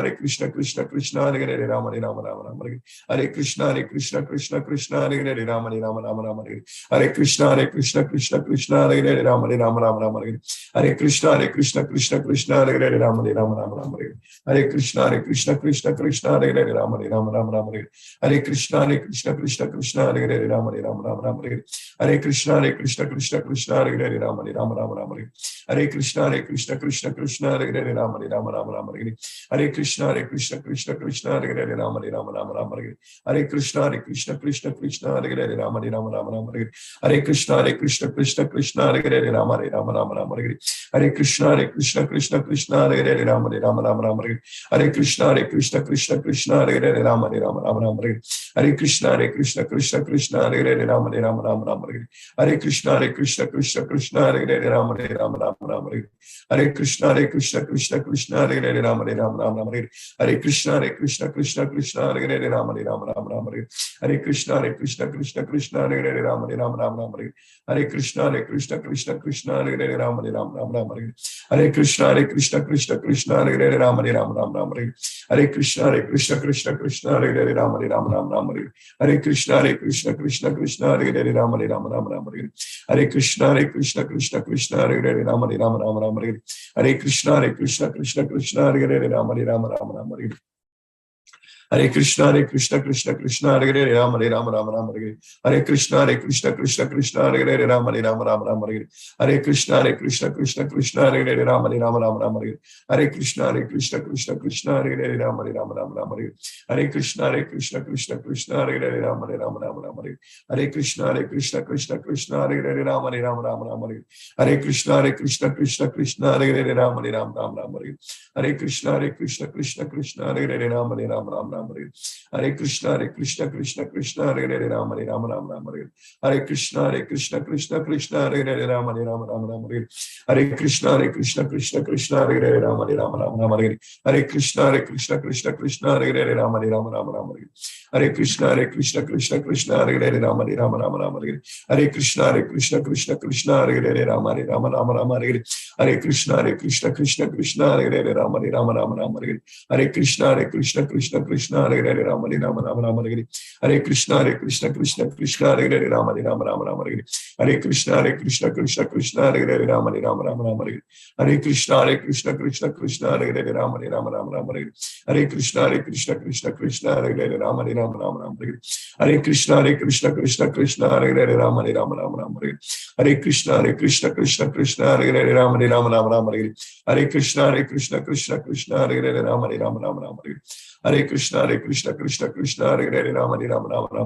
Krishna Hare Hare Ram Ram Hare Hare Krishna Krishna Hare Hare Ram Ram Hare Hare Krishna Krishna Hare Hare Ram Ram Hare Hare Krishna Krishna Hare Hare Ram Ram Hare Hare Krishna Krishna Hare Hare Ram Ram Hare Hare Krishna Krishna Hare Hare Ram Ram Hare Hare Krishna Krishna Hare Hare Ram Ram Hare Hare Krishna Krishna Hare Hare Ram Ram Hare Hare Krishna Krishna Hare Hare Ram Ram Hare Hare Krishna Krishna Hare Hare Ram Rama Hare Rama Rama Rama Hare Hare Krishna Krishna Krishna Hare Hare Rama Rama Rama Hare Hare Krishna Krishna Krishna Hare Hare Rama Rama Rama Hare Hare Krishna Krishna Krishna Hare Hare Rama Rama Hare Hare Krishna Krishna Hare Hare Rama Rama Hare Hare Krishna Krishna Hare Hare Rama Rama Hare Hare Krishna Krishna Hare Hare Rama Rama Hare Hare Krishna Krishna Hare Hare Rama Rama Hare Krishna Krishna Hare Hare Rama Rama Hare Krishna Krishna Hare Hare Rama Rama Hare Krishna Krishna Hare Hare Rama Rama Hare Krishna Krishna Hare Hare Rama Rama Hare Krishna Krishna Hare Hare Rama Rama Hare Krishna Krishna Hare Hare Rama Rama Hare Krishna Krishna Hare Hare Rama Rama Hare Krishna Krishna Hare Hare Rama Rama Hare Krishna Krishna Hare Hare Rama Rama Hare Krishna Krishna Hare Hare Rama Rama Hare Krishna Krishna Hare Hare Rama Rama Hare Krishna Krishna Hare Hare Rama Rama Hare Krishna Krishna Hare Hare Rama Rama Hare Krishna Krishna Hare Hare Rama Rama Hare Krishna Krishna Hare Hare Rama Rama Hare Krishna Krishna Hare Hare Rama Rama Hare Krishna Krishna Hare Hare Rama Rama Hare Krishna Krishna Hare Hare Rama Rama Hare Krishna Krishna Hare Hare Rama Rama Hare Krishna Krishna Hare Hare Rama Rama Hare Krishna Krishna Hare Hare Rama Rama Hare Krishna Krishna Hare Hare Rama Rama Hare Krishna Krishna Hare Hare Rama Rama Hare Krishna Krishna Hare Hare Rama Rama Hare Krishna Krishna Hare Hare Rama Rama Hare Krishna Krishna Hare Hare Rama Rama Hare Krishna Krishna Hare Hare Rama Rama Hare Krishna Krishna Hare Hare Rama Rama Hare Krishna Krishna Hare Hare Rama Rama Hare Krishna Krishna Hare Hare Rama Rama Hare Krishna Krishna Hare Hare Rama Rama Hare Krishna Krishna Hare Hare Rama Rama Hare Krishna Krishna Hare Hare Rama Rama Hare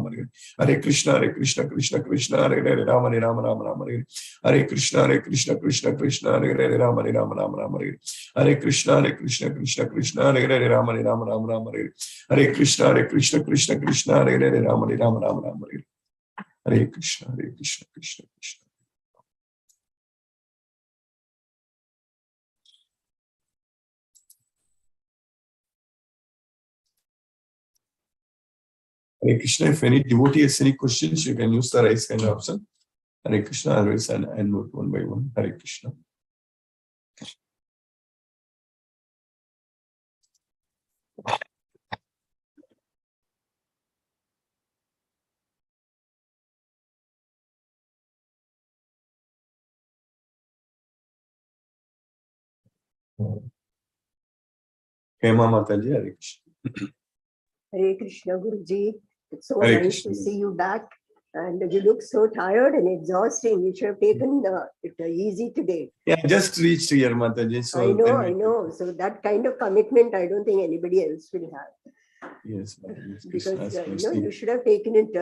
Krishna Krishna Hare Hare Rama Rama Hare Krishna Krishna Hare Hare Rama Rama Hare Krishna Krishna Hare Hare Rama Rama Hare Krishna Krishna Hare Hare Rama Rama Hare Krishna Krishna. Hare Krishna, if any devotee has any questions, you can use the raise hand option. Hare Krishna, otherwise I'll note one by one. Hare Krishna. Hema Mataji, Hare Krishna. Hare Krishna, Guruji. It's so Hare nice Krishna. to see you back. And you look so tired and exhausting. You should have taken it easy today. Yeah, just reached here, Mataji. So I know. So that kind of commitment, I don't think anybody else will have. Yes, Because you should have taken it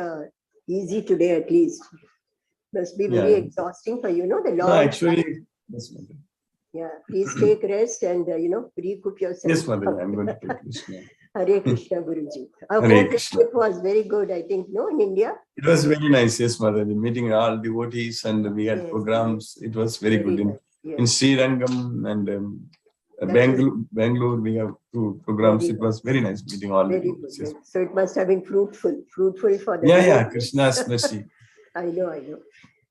easy today at least. Must be very exhausting for you, the long. No, actually, yes, Mataji. Yeah, please take rest and recoup yourself. Yes, Mataji, I'm going to take this now. Hare Krishna, Guruji. Hare Krishna. It was very good, I think, in India? It was very nice, yes, Mataji. Meeting all devotees and we had programs. It was very good. In Srirangam and Bangalore, we have 2 programs. It was very nice meeting all the devotees. Yes. So it must have been fruitful for the Krishna's mercy. I know.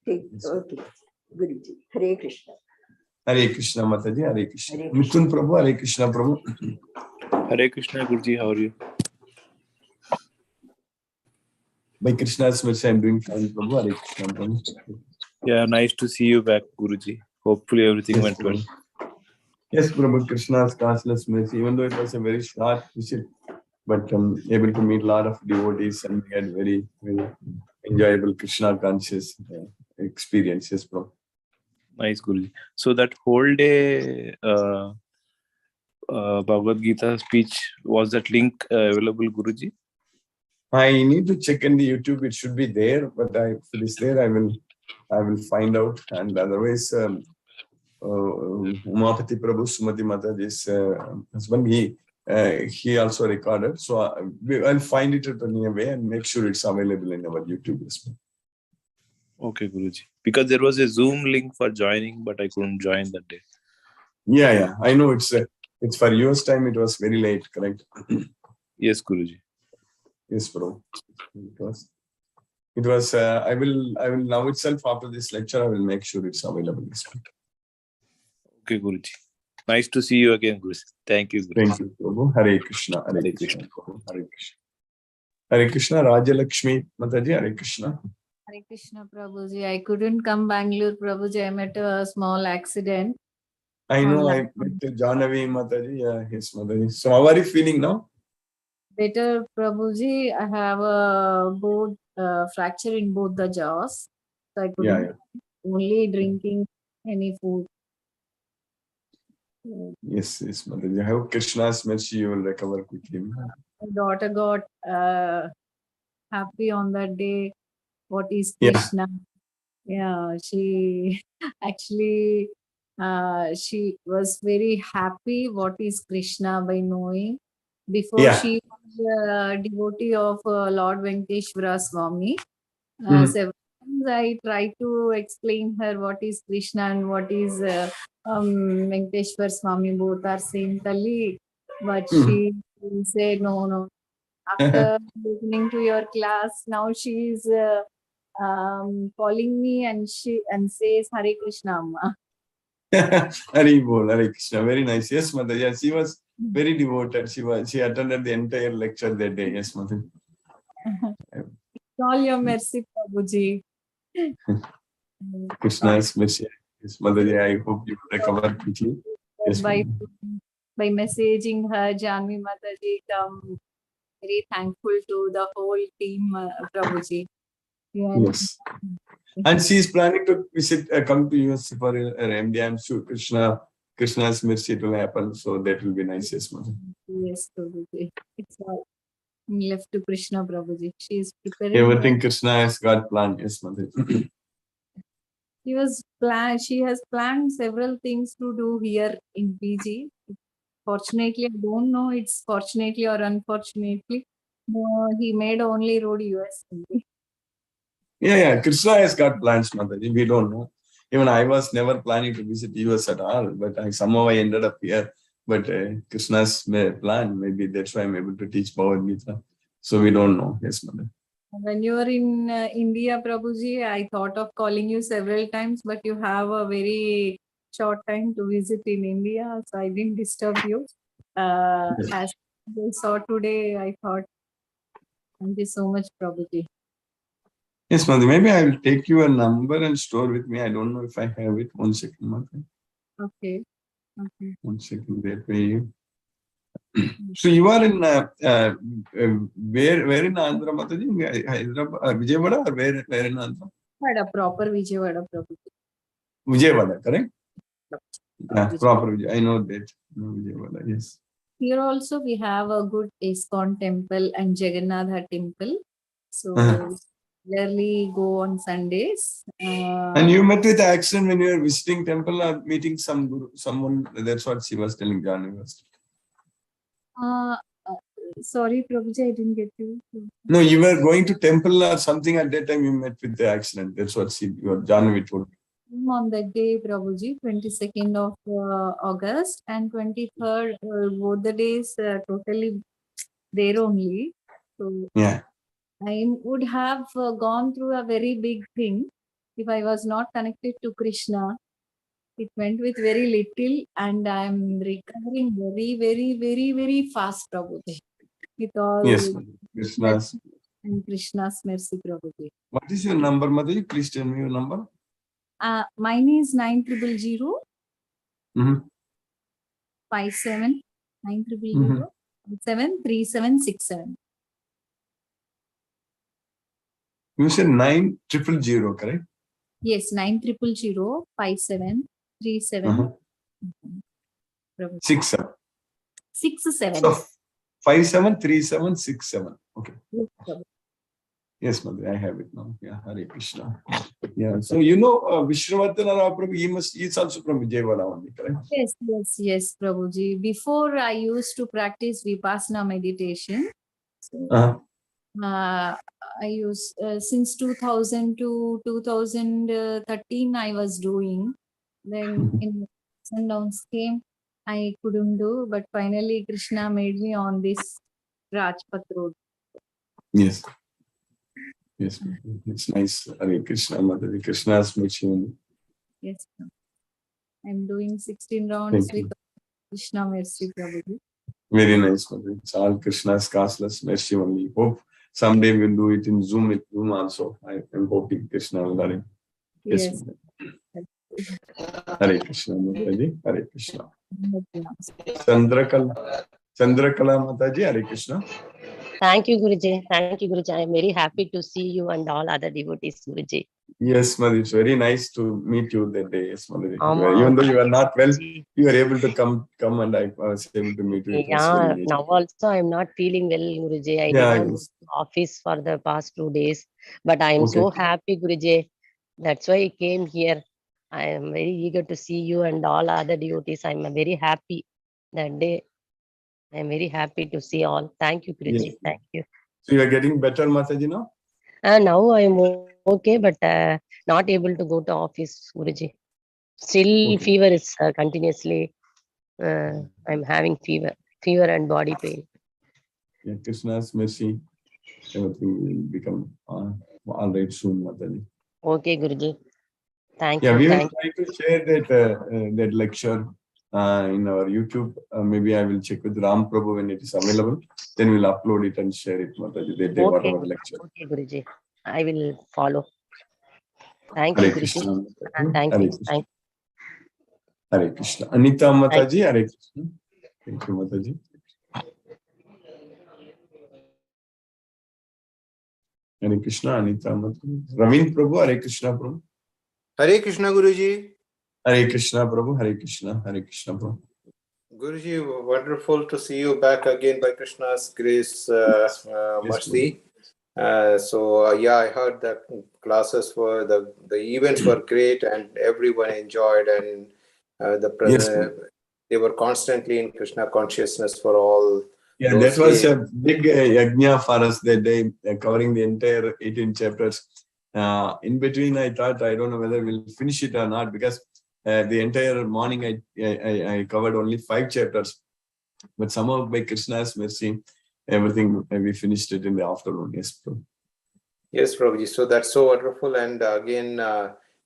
Okay, Guruji. Hare Krishna. Hare Krishna, Mataji. Hare Krishna. Mithun Prabhu, Hare Krishna, Prabhu. Hare Krishna, Guruji, how are you? By Krishna's mercy, I'm doing fine, Prabhu. Hare Krishna, Prabhu. Yeah, nice to see you back, Guruji. Hopefully everything went well. Yes, Prabhu, Krishna's classless mercy, even though it was a very short visit, but able to meet a lot of devotees and we had very, very enjoyable Krishna conscious experiences, Prabhu. Nice, Guruji. So that whole day, Bhagavad Gita speech. Was that link available, Guruji? I need to check in the YouTube. It should be there, but if it is there, I will find out. And otherwise, Umapati Prabhu Sumati Mataji's husband, he also recorded. So I'll find it at any way and make sure it's available in our YouTube as well. Okay, Guruji. Because there was a Zoom link for joining, but I couldn't join that day. Yeah. I know it's for US time. It was very late, correct? Yes, Guruji. Yes, bro. It was. I will now itself after this lecture. I will make sure it's available. Okay, Guruji. Nice to see you again, Guruji. Thank you, Guruji. Thank you, Prabhu. Hare Krishna. Hare Hare Krishna. Krishna. Hare Krishna. Hare Krishna. Raja Lakshmi Mataji. Hare Krishna. Hare Krishna, Prabhuji. I couldn't come Bangalore, Prabhuji. I met a small accident. I know. I Online. met Jahnavi Mataji. His Mataji. So how are you feeling now? Better, Prabhuji. I have a both fracture in both the jaws. So I couldn't only drinking any food. Yes, Mataji. I hope Krishna's mercy you will recover quickly. My daughter got happy on that day. What is Krishna? Yeah, she actually she was very happy what is Krishna by knowing. Before she was a devotee of Lord Venkateshwara Swami. Several times I try to explain her what is Krishna and what is Venkateshwara Swami, both are same Kali, but she will say no. After listening to your class, now she is calling me and says Hare Krishna Amma. Hare Bol, Hare Krishna. Very nice. Yes, Mother. Yeah, she was very devoted. She attended the entire lecture that day. Yes, Mother. It's all your mercy, Prabhuji. Krishna's mercy. Yes, Mother. Yeah, I hope you recover quickly. Yes, by messaging her, Janvi Mataji, I'm very thankful to the whole team, Prabhuji. Yes. And she is planning to visit, come to US for her MD. I'm sure Krishna's mercy it will happen. So that will be nice, yes, Mother. Yes, Prabhuji. It's all left to Krishna, Prabhuji. She is preparing. Everything Krishna has got planned, yes, Mother. She has planned several things to do here in PG. Fortunately, I don't know it's fortunately or unfortunately. No, he made only road US. Yeah. Krishna has got plans, Mataji. We don't know. Even I was never planning to visit US at all, but somehow I ended up here. But Krishna's plan, maybe that's why I'm able to teach Bhagavad Gita. So we don't know. Yes, Mother. When you were in India, Prabhuji, I thought of calling you several times, but you have a very short time to visit in India, so I didn't disturb you. As I saw today, I thought, thank you so much, Prabhuji. Yes, Mother. Maybe I will take your number and store with me. I don't know if I have it. 1 second, Mother. Okay. 1 second. That way. So you are in where in Andhra, Mataji? Hyderabad, Vijayawada, or where in Andhra? Proper Vijayawada, Prabhuji. Vijayawada, correct? Yeah, proper Vijay. I know that. Vijayawada, yes. Here also we have a good ISKCON temple and Jagannatha temple. So rarely go on Sundays. And you met with accident when you were visiting temple or meeting someone. That's what she was telling John. Sorry, Prabhuji, I didn't get you. No, you were going to temple or something at that time you met with the accident. That's what Janvi told me. On that day, Prabhuji, 22nd of August and 23rd, both the days totally there only. So yeah. I would have gone through a very big thing if I was not connected to Krishna. It went with very little and I'm recovering very, very, very, very fast, Prabhuji. With all Krishna's mercy, Prabhuji. What is your number, Mother? Please tell me your number. Mine is 9000 57 9000 73767. You said 9000, correct? Yes, 9000 5737. 67. 6 7. So 573767. Okay. Yes, Prabhu. Yes, Mother, I have it now. Yeah, Hare Krishna. Yeah. So you know Vishnuvardhana Rao Prabhu, he's also from Vijayawada only, correct? Yes, Prabhuji. Before I used to practice Vipassana meditation. So, Uh-huh. I use since 2000 to 2013 I was doing. Then in sundowns came, I couldn't do, but finally Krishna made me on this Rajpath road. Yes. Yes, it's nice. Hare Krishna, Mother. Krishna's mission. Yes, ma'am. I'm doing 16 rounds Thank with you. Krishna Mercy Prabhuji. Very nice, Mother. It's all Krishna's causeless mercy only. Hope someday we'll do it in Zoom with Zoom also. I am hoping Krishna will let it. Yes, Yes. Mother. Hare Krishna, Mataji. Hare Krishna. Chandrakala Mataji. Hare Krishna. Thank you, Guruji. Thank you, Guruji. I am very happy to see you and all other devotees, Guruji. Yes, Mother. It's very nice to meet you that day. Yes, Mother. Amma, Even though you are not well, Guruji. you were able to come and I was able to meet you. It was Yeah, very now also I am not feeling well, Guruji. I Yeah, did not go yes. to office for the past 2 days, but I am so Okay. happy, Guruji. That's why I came here. I am very eager to see you and all other devotees. I am very happy that day. I am very happy to see all. Thank you, Guruji. Yes. Thank you. So you are getting better, Mataji, now? Now I am okay, but not able to go to office, Guruji. Still, Okay. fever is continuously. I'm having fever and body pain. Yeah, Krishna's mercy, everything will become all right soon, Mataji. Okay, Guruji. Thank Yeah, you. we will Thank try to share that lecture in our YouTube. Maybe I will check with Ram Prabhu when it is available. Then we'll upload it and share it, Mataji, that day, Okay. whatever the lecture. Okay, Guruji. I will follow. Thank Hare you, Guruji. Krishna. Mataji. Thank Hare you. Krishna. Thank Hare Krishna. Anita Mataji, Hare Krishna. Thank you, Mataji. Hare Krishna, Anita Mataji. Ravin Prabhu, Hare Krishna Prabhu. Hare Krishna Guruji. Hare Krishna Prabhu, Hare Krishna Prabhu. Guruji, wonderful to see you back again by Krishna's grace, mercy. Yeah, I heard that classes were the events were great and everyone enjoyed, and they were constantly in Krishna consciousness for all. Yeah, those that was days. a big yajna for us that day, covering the entire 18 chapters. In between, I thought, I don't know whether we'll finish it or not, because the entire morning I covered only 5 chapters. But somehow by Krishna's mercy, everything, we finished it in the afternoon. Yes, Prabhu. Yes, Prabhuji. So that's so wonderful. And again,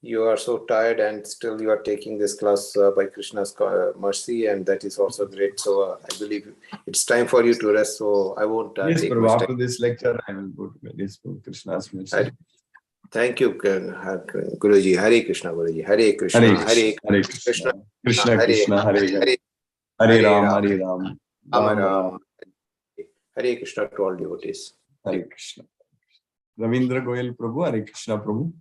you are so tired and still you are taking this class by Krishna's mercy, and that is also great. So I believe it's time for you to rest. So I won't Yes, take Prabhu. much After time. this lecture, I will go to bed. Yes, Prabhu. Krishna's mercy. Thank you, Guruji. Hare Krishna, Guruji. Hare Krishna. Hare Krishna. Krishna Krishna, Hare Ram, Hare Ram. Ram Ram. Hare Krishna to all devotees. Hare Krishna. Ravindra Goyal Prabhu, Hare Krishna Prabhu.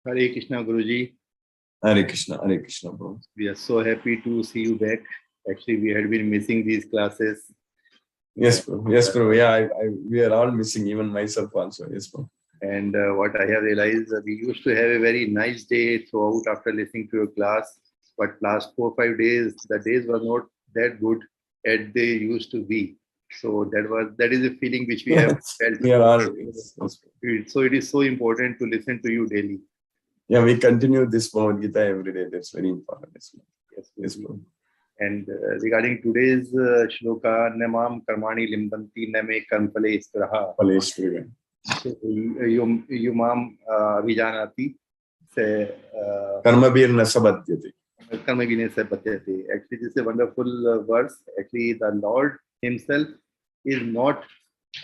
Hare Krishna Guruji. Hare Krishna Prabhu. We are so happy to see you back. Actually, we had been missing these classes. Yes, Prabhu. Yes, Prabhu. Yeah, we are all missing, even myself also. Yes, Prabhu. And what I have realized, we used to have a very nice day throughout after listening to your class. But last 4 or 5 days, the days were not that good as they used to be. So that is a feeling which we have felt. We are all. So it is so important to listen to you daily. Yeah, we continue this Bhagavad Gita every day. That's very important. Yes, Prabhu. And regarding today's shloka, Namam Karmani Limbanti Name Karmphale Istiraha. Yumam Vijanati se Karma birna sabadyati. Karma birna sabadyati. Actually, this is a wonderful verse. Actually, the Lord Himself is not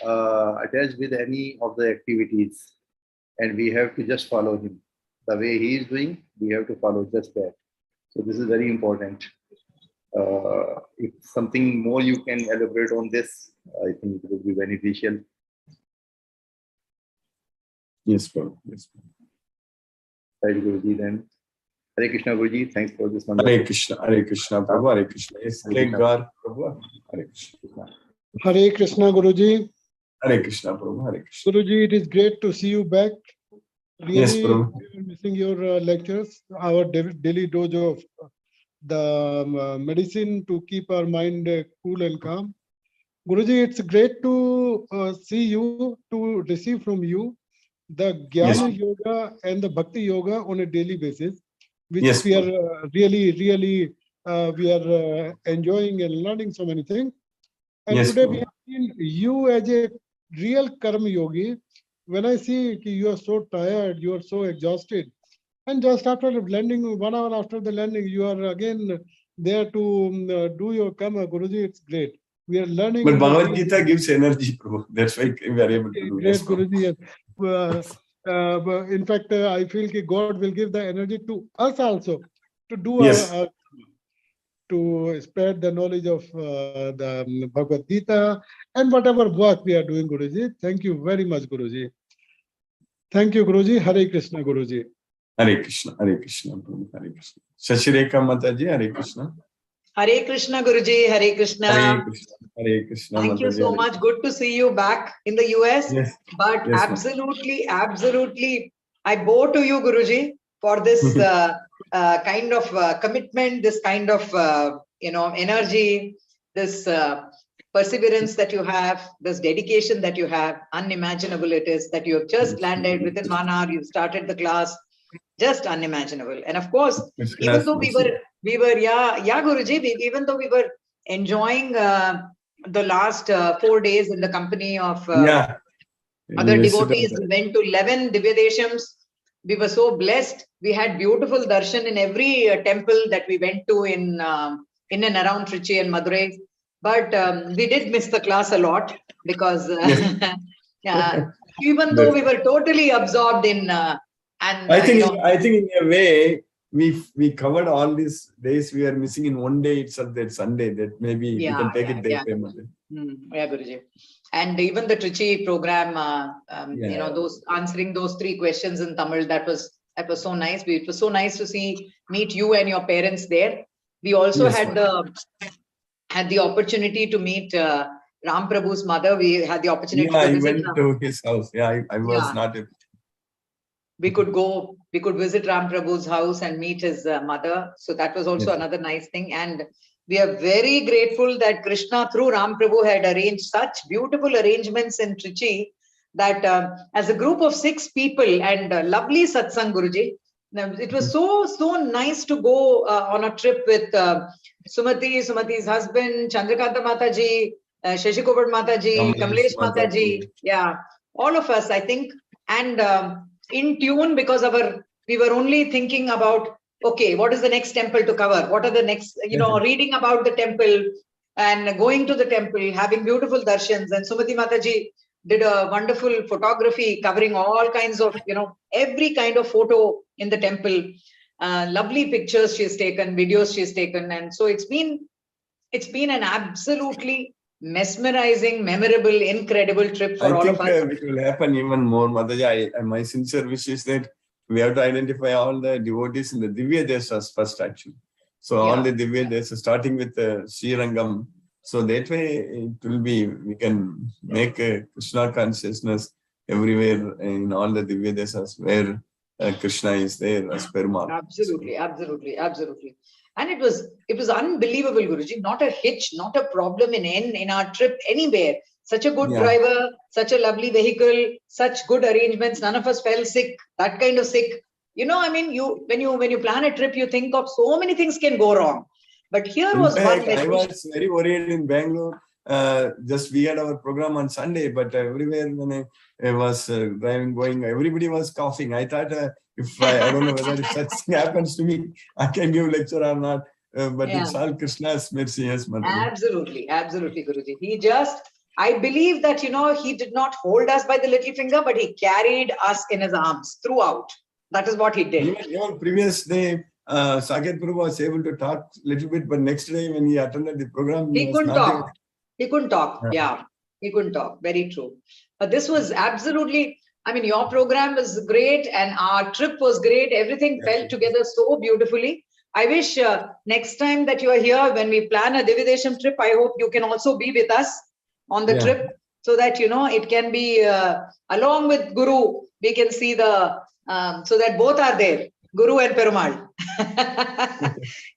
attached with any of the activities, and we have to just follow Him. The way He is doing, we have to follow just that. So this is very important. If something more you can elaborate on this, I think it would be beneficial. Yes, Prabhu. Yes, Prabhu. Hare Guruji then. Hare Krishna Guruji, thanks for this one. Hare Krishna Prabhu, Hare Krishna. Yes, Prabhu. Hare Krishna. Hare Krishna, Guruji. Hare Krishna, Prabhu. Hare Krishna. Guruji, it is great to see you back. Really, Yes, Prabhu. we were missing your lectures, our daily dose of the medicine to keep our mind cool and calm. Guruji, it's great to see you, to receive from you the Jnana Yoga and the Bhakti Yoga on a daily basis, which Yes, we are really we are enjoying and learning so many things. And Yes, today we Prabhu. have seen you as a real Karma Yogi. When I see you are so tired, you are so exhausted, and just after landing, 1 hour after the landing, you are again there to do your Karma. Guruji, it's great. We are learning. But in the Bhagavad daily- Gita gives energy, Prabhu. That's why we are able to do Great, this. Guruji. Yes. But in fact, I feel that God will give the energy to us also to do Yes. to spread the knowledge of the Bhagavad Gita and whatever work we are doing, Guruji. Thank you very much, Guruji. Thank you, Guruji. Hare Krishna, Guruji. Hare Krishna, Hare Krishna, Prabhu. Hare Krishna. Shashireka Mataji, Hare Krishna. Hare Krishna, Guruji. Hare Krishna. Hare Krishna, Hare Krishna. Thank you Mataji, so Hare much. Good to see you back in the US. Yes. But Yes, ma'am. absolutely, I bow to you, Guruji, for this kind of commitment, this kind of energy, this perseverance that you have, this dedication that you have. Unimaginable it is that you have just landed within 1 hour. You've started the class. Just unimaginable. And of course, even though we were, Guruji, even though we were enjoying the last 4 days in the company of other devotees, we went to 11 Divyadeshams. We were so blessed. We had beautiful darshan in every temple that we went to in and around Trichy and Madurai. But we did miss the class a lot because even though we were totally absorbed in I think in a way we covered all these days we are missing in one day itself, that Sunday, that maybe we can take it day by Monday. Yeah, Guruji. And even the Trichy program, those answering those 3 questions in Tamil, that was so nice. It was so nice to meet you and your parents there. We also had the opportunity to meet Ram Prabhu's mother. We had the opportunity to I visit. went to his house. I was not able. We could visit Ram Prabhu's house and meet his mother. So that was also another nice thing. And we are very grateful that Krishna through Ram Prabhu had arranged such beautiful arrangements in Trichy that as a group of 6 people and lovely satsang, Guruji. It was so nice to go on a trip with Sumati's husband, Chandrakanta Mataji, Shashikobar Mataji, Kamlesh Mataji. Yeah, all of us, I think. And in tune, because we were only thinking about, okay, what is the next temple to cover? What are the next, reading about the temple and going to the temple, having beautiful darshans. And Sumati Mataji did a wonderful photography covering all kinds of, every kind of photo in the temple. Lovely pictures she's taken, videos she's taken. And so it's been an absolutely mesmerizing, memorable, incredible trip for all of us. I think it will happen even more, Mataji. My sincere wish is that we have to identify all the devotees in the Divya Desas first, actually. So all the Divya Desas, starting with Srirangam. So that way it will be, we can make a Krishna consciousness everywhere in all the Divya Desas where Krishna is there as Perumal. Absolutely. And it was unbelievable, Guruji. Not a hitch, not a problem in our trip anywhere. Such a good driver, such a lovely vehicle, such good arrangements. None of us fell sick, that kind of sick. When you plan a trip, you think of so many things can go wrong. But here was one. I was very worried in Bangalore. Just we had our program on Sunday, but everywhere when I was going, everybody was coughing. I thought I don't know whether if such thing happens to me, I can give lecture or not. But it's all Krishna's mercy, yes, Mataji. Absolutely, Guruji. I believe that, he did not hold us by the little finger, but he carried us in his arms throughout. That is what he did. Even previous day, Saket Prabhu was able to talk a little bit, but next day when he attended the program, he couldn't talk. He couldn't talk. Yeah, he couldn't talk. Very true. But this was absolutely, your program was great and our trip was great. Everything fell together so beautifully. I wish next time that you are here, when we plan a Dividesham trip, I hope you can also be with us on the trip, so that, you know, it can be along with Guru, we can see the, so that both are there, Guru and Perumal.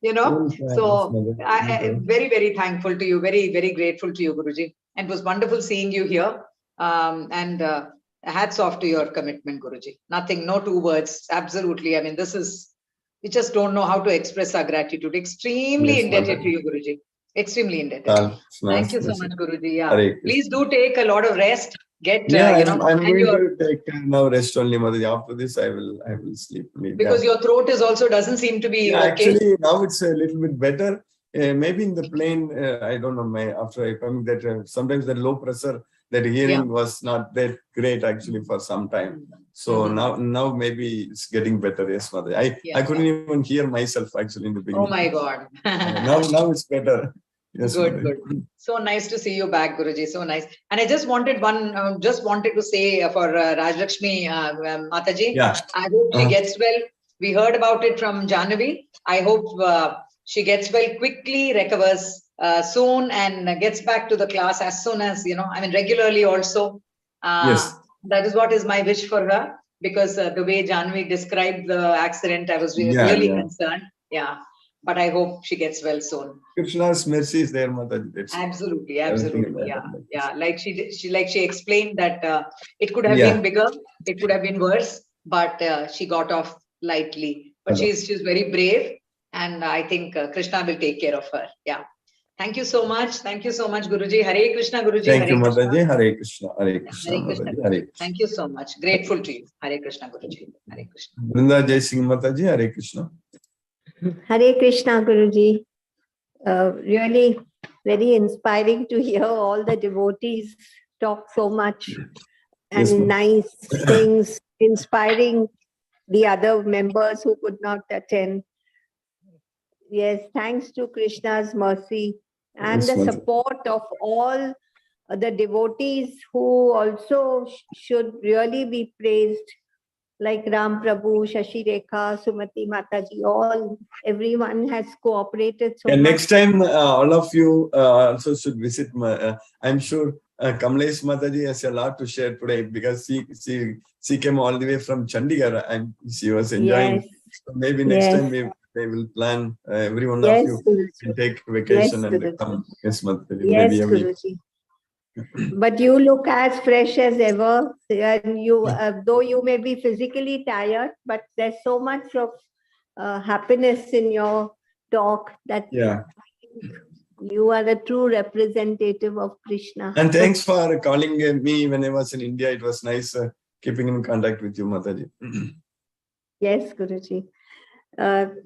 You know, so I am very, very thankful to you, very, very grateful to you, Guruji. And it was wonderful seeing you here. And hats off to your commitment, Guruji. Nothing, no two words. Absolutely. I mean, this is, we just don't know how to express our gratitude. Extremely indebted to you, Guruji. Extremely indebted. Thank you so much, Guruji. Yeah. Please do take a lot of rest. Get, you know, I'm going to take now rest only, Mataji. After this, I will sleep. Because your throat is also doesn't seem to be okay. Actually, now it's a little bit better. Maybe in the plane, I don't know. After I coming, that sometimes the low pressure, that hearing was not that great actually for some time. So now maybe it's getting better. Yes, Mataji. I couldn't even hear myself actually in the beginning. Oh my God. now it's better. Yes, good, good. So nice to see you back, Guruji. So nice. And I just wanted to say for Rajlakshmi Mataji, I hope she gets well. We heard about it from Jahnavi. I hope she gets well quickly, recovers soon, and gets back to the class as soon as, you know, I mean, regularly also. That is what is my wish for her, because the way Jahnavi described the accident, I was really concerned. Yeah. But I hope she gets well soon. Krishna's mercy is there, Mataji. Absolutely, absolutely. Yeah. Like she explained that it could have been bigger, it could have been worse, but she got off lightly. But she's very brave, and I think Krishna will take care of her. Yeah. Thank you so much. Thank you so much, Guruji. Hare Krishna, Guruji. Thank you, Mataji. Hare Krishna. Hare Krishna. Hare Krishna. Hare. Thank you so much. Grateful to you. Hare Krishna, Guruji. Hare Krishna. Vrinda Jai Singh Mataji. Hare Krishna. Hare Krishna, Guruji. Really very inspiring to hear all the devotees talk so much and nice things, inspiring the other members who could not attend. Yes, thanks to Krishna's mercy and the support of all the devotees who also should really be praised, like Ram Prabhu, Shashi Rekha, Sumati Mataji, everyone has cooperated so much. Next time, all of you also should visit. I'm sure Kamlesh Mataji has a lot to share today, because she came all the way from Chandigarh and she was enjoying. So maybe next time they will plan, every one of you can take vacation and come. Yes, Mataji. Yes, Guruji. But you look as fresh as ever, and you, though you may be physically tired, but there's so much of happiness in your talk that you are a true representative of Krishna. And thanks for calling me when I was in India. It was nice keeping in contact with you, Mataji. Yes, Guruji.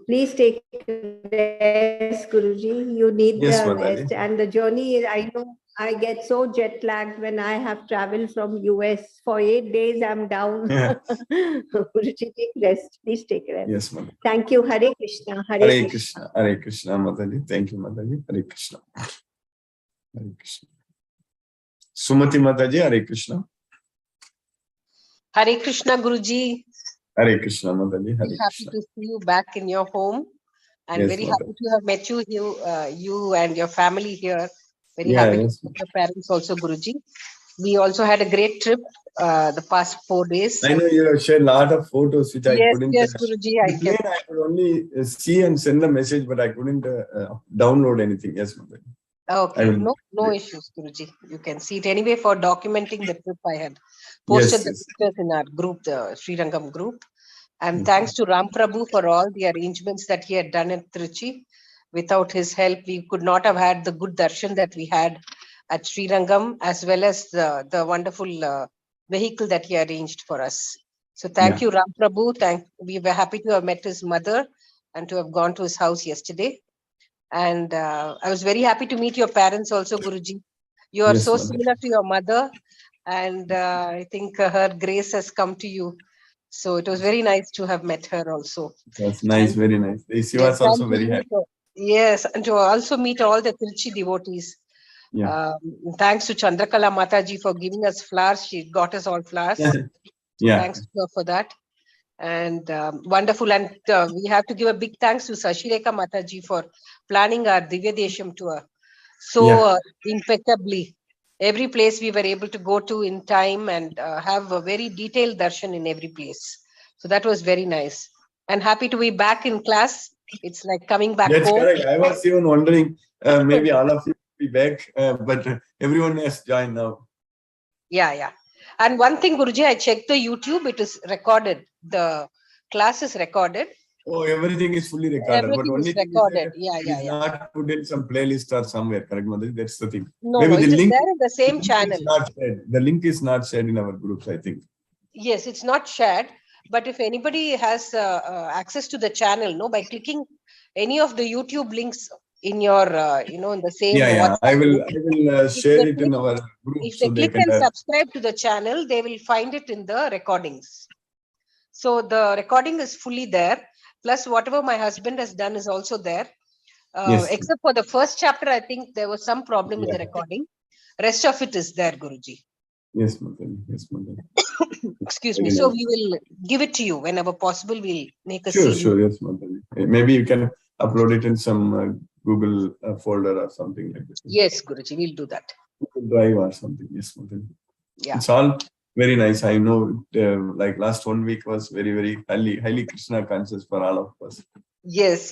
Please take rest, Guruji. You need the rest. And the journey, I know I get so jet lagged when I have traveled from US. For 8 days, I'm down. Guruji, take rest. Please take rest. Yes, Mataji. Thank you. Hare Krishna. Hare Krishna. Hare Krishna, Mataji. Thank you, Mataji. Hare Krishna. Hare Krishna. Sumati Mataji, Hare Krishna. Hare Krishna, Guruji. Hare Krishna, Mataji. Hare Krishna. Happy to see you back in your home. And very happy to have met you, you and your family here. Very happy to see your parents also, Guruji. We also had a great trip the past 4 days. I know you have shared a lot of photos which I couldn't. Yes, Guruji. I could only see and send a message, but I couldn't download anything. Yes, Mataji. Okay, no issues, Guruji. You can see it anyway. For documenting the trip, I had posted the pictures in our group, the Sri Rangam group. And thanks to Ram Prabhu for all the arrangements that he had done at Trichy. Without his help, we could not have had the good darshan that we had at Sri Rangam, as well as the wonderful vehicle that he arranged for us. So thank you, Ram Prabhu. We were happy to have met his mother and to have gone to his house yesterday. And I was very happy to meet your parents also, Guruji. You are so similar to your mother, and I think her grace has come to you. So it was very nice to have met her also. That's nice, very nice. She was also very happy. Yes, and to also meet all the Trichy devotees. Thanks to Chandrakala Mataji for giving us flowers. She got us all flowers. Thanks to her for that. and wonderful. And we have to give a big thanks to Sashireka Mataji for planning our Divya Desham tour so impeccably. Every place we were able to go to in time and have a very detailed darshan in every place. So that was very nice. And happy to be back in class. It's like coming back That's home. correct. I was even wondering, maybe all of you will be back, but everyone has joined now. Yeah. And one thing, Guruji, I checked the YouTube. It is recorded. The class is recorded. Oh, everything is fully recorded. Everything But only is thing recorded. is that it is not put in some playlist or somewhere, correct, Mother? That's the thing. No, Maybe it the is link, there in the same link channel. is not shared. The link is not shared in our groups, I think. Yes, it's not shared. But if anybody has access to the channel, no, by clicking any of the YouTube links in your, in the same WhatsApp I will group, share it in our group if so they they click can and have. subscribe to the channel, they will find it in the recordings. So the recording is fully there. Plus, whatever my husband has done is also there. Yes. Except for the first chapter, I think there was some problem with the recording. Rest of it is there, Guruji. Yes, Mother. Yes, Mother. Excuse me. So we will give it to you whenever possible. We'll make a CD. Sure. Yes, Mother. Maybe you can upload it in some Google folder or something like that. Yes, Guruji, we'll do that. Google Drive or something. Yes, Mother. Yeah. It's all very nice. I know, like last 1 week was very, very highly Krishna conscious for all of us. Yes.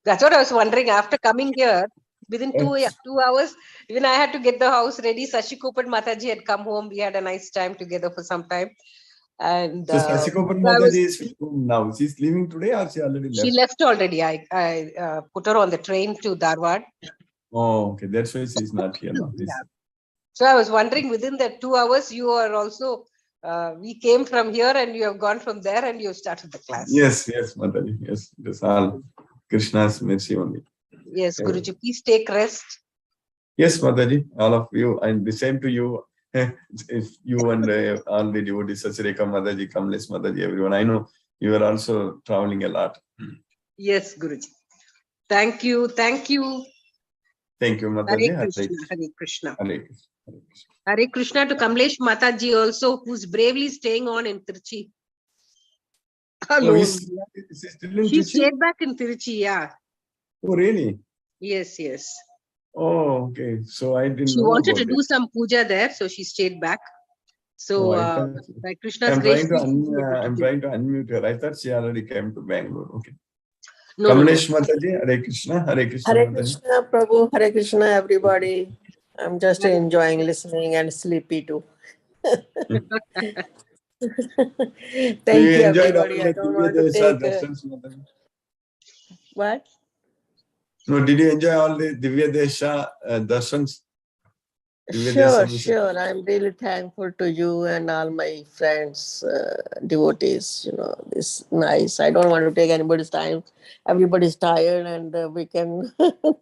That's what I was wondering. After coming here, within 2 hours, even I had to get the house ready. Sashikopat Mataji had come home. We had a nice time together for some time. And So Sashikopat Mataji is home now. She's leaving today or she already left? She left already. I put her on the train to Dharwad. Oh, okay. That's why she's not here now. Yeah. So I was wondering, within that 2 hours, you are also, we came from here and you have gone from there and you have started the class. Yes, Mataji. Yes, it is all Krishna's mercy only. Yes, Guruji, please take rest. Yes, Mataji, all of you, and the same to you. If you and all the devotees, Sachireka Mataji, Kamlesh Mataji, everyone, I know you are also traveling a lot. Yes, Guruji. Thank you. Thank you, Mataji. Hare Krishna. Hare Krishna to Kamlesh Mataji also, who's bravely staying on in Trichy. Alone. Is she still in She Trichy? stayed back in Trichy, yeah. Oh, really? Yes. Oh, okay. So I didn't She know wanted about to do some puja there, so she stayed back. So, by Krishna's grace, I'm trying to unmute her. I thought she already came to Bangalore. Okay. No. Kamlesh Mataji, Hare Krishna. Hare Krishna, Prabhu. Hare Krishna, everybody. I'm just enjoying listening and sleepy too. Thank you, everybody. I don't want to take... What? No, did you enjoy all the Divya Desha darshans? Sure. I'm really thankful to you and all my friends, devotees. It's nice. I don't want to take anybody's time. Everybody's tired and we can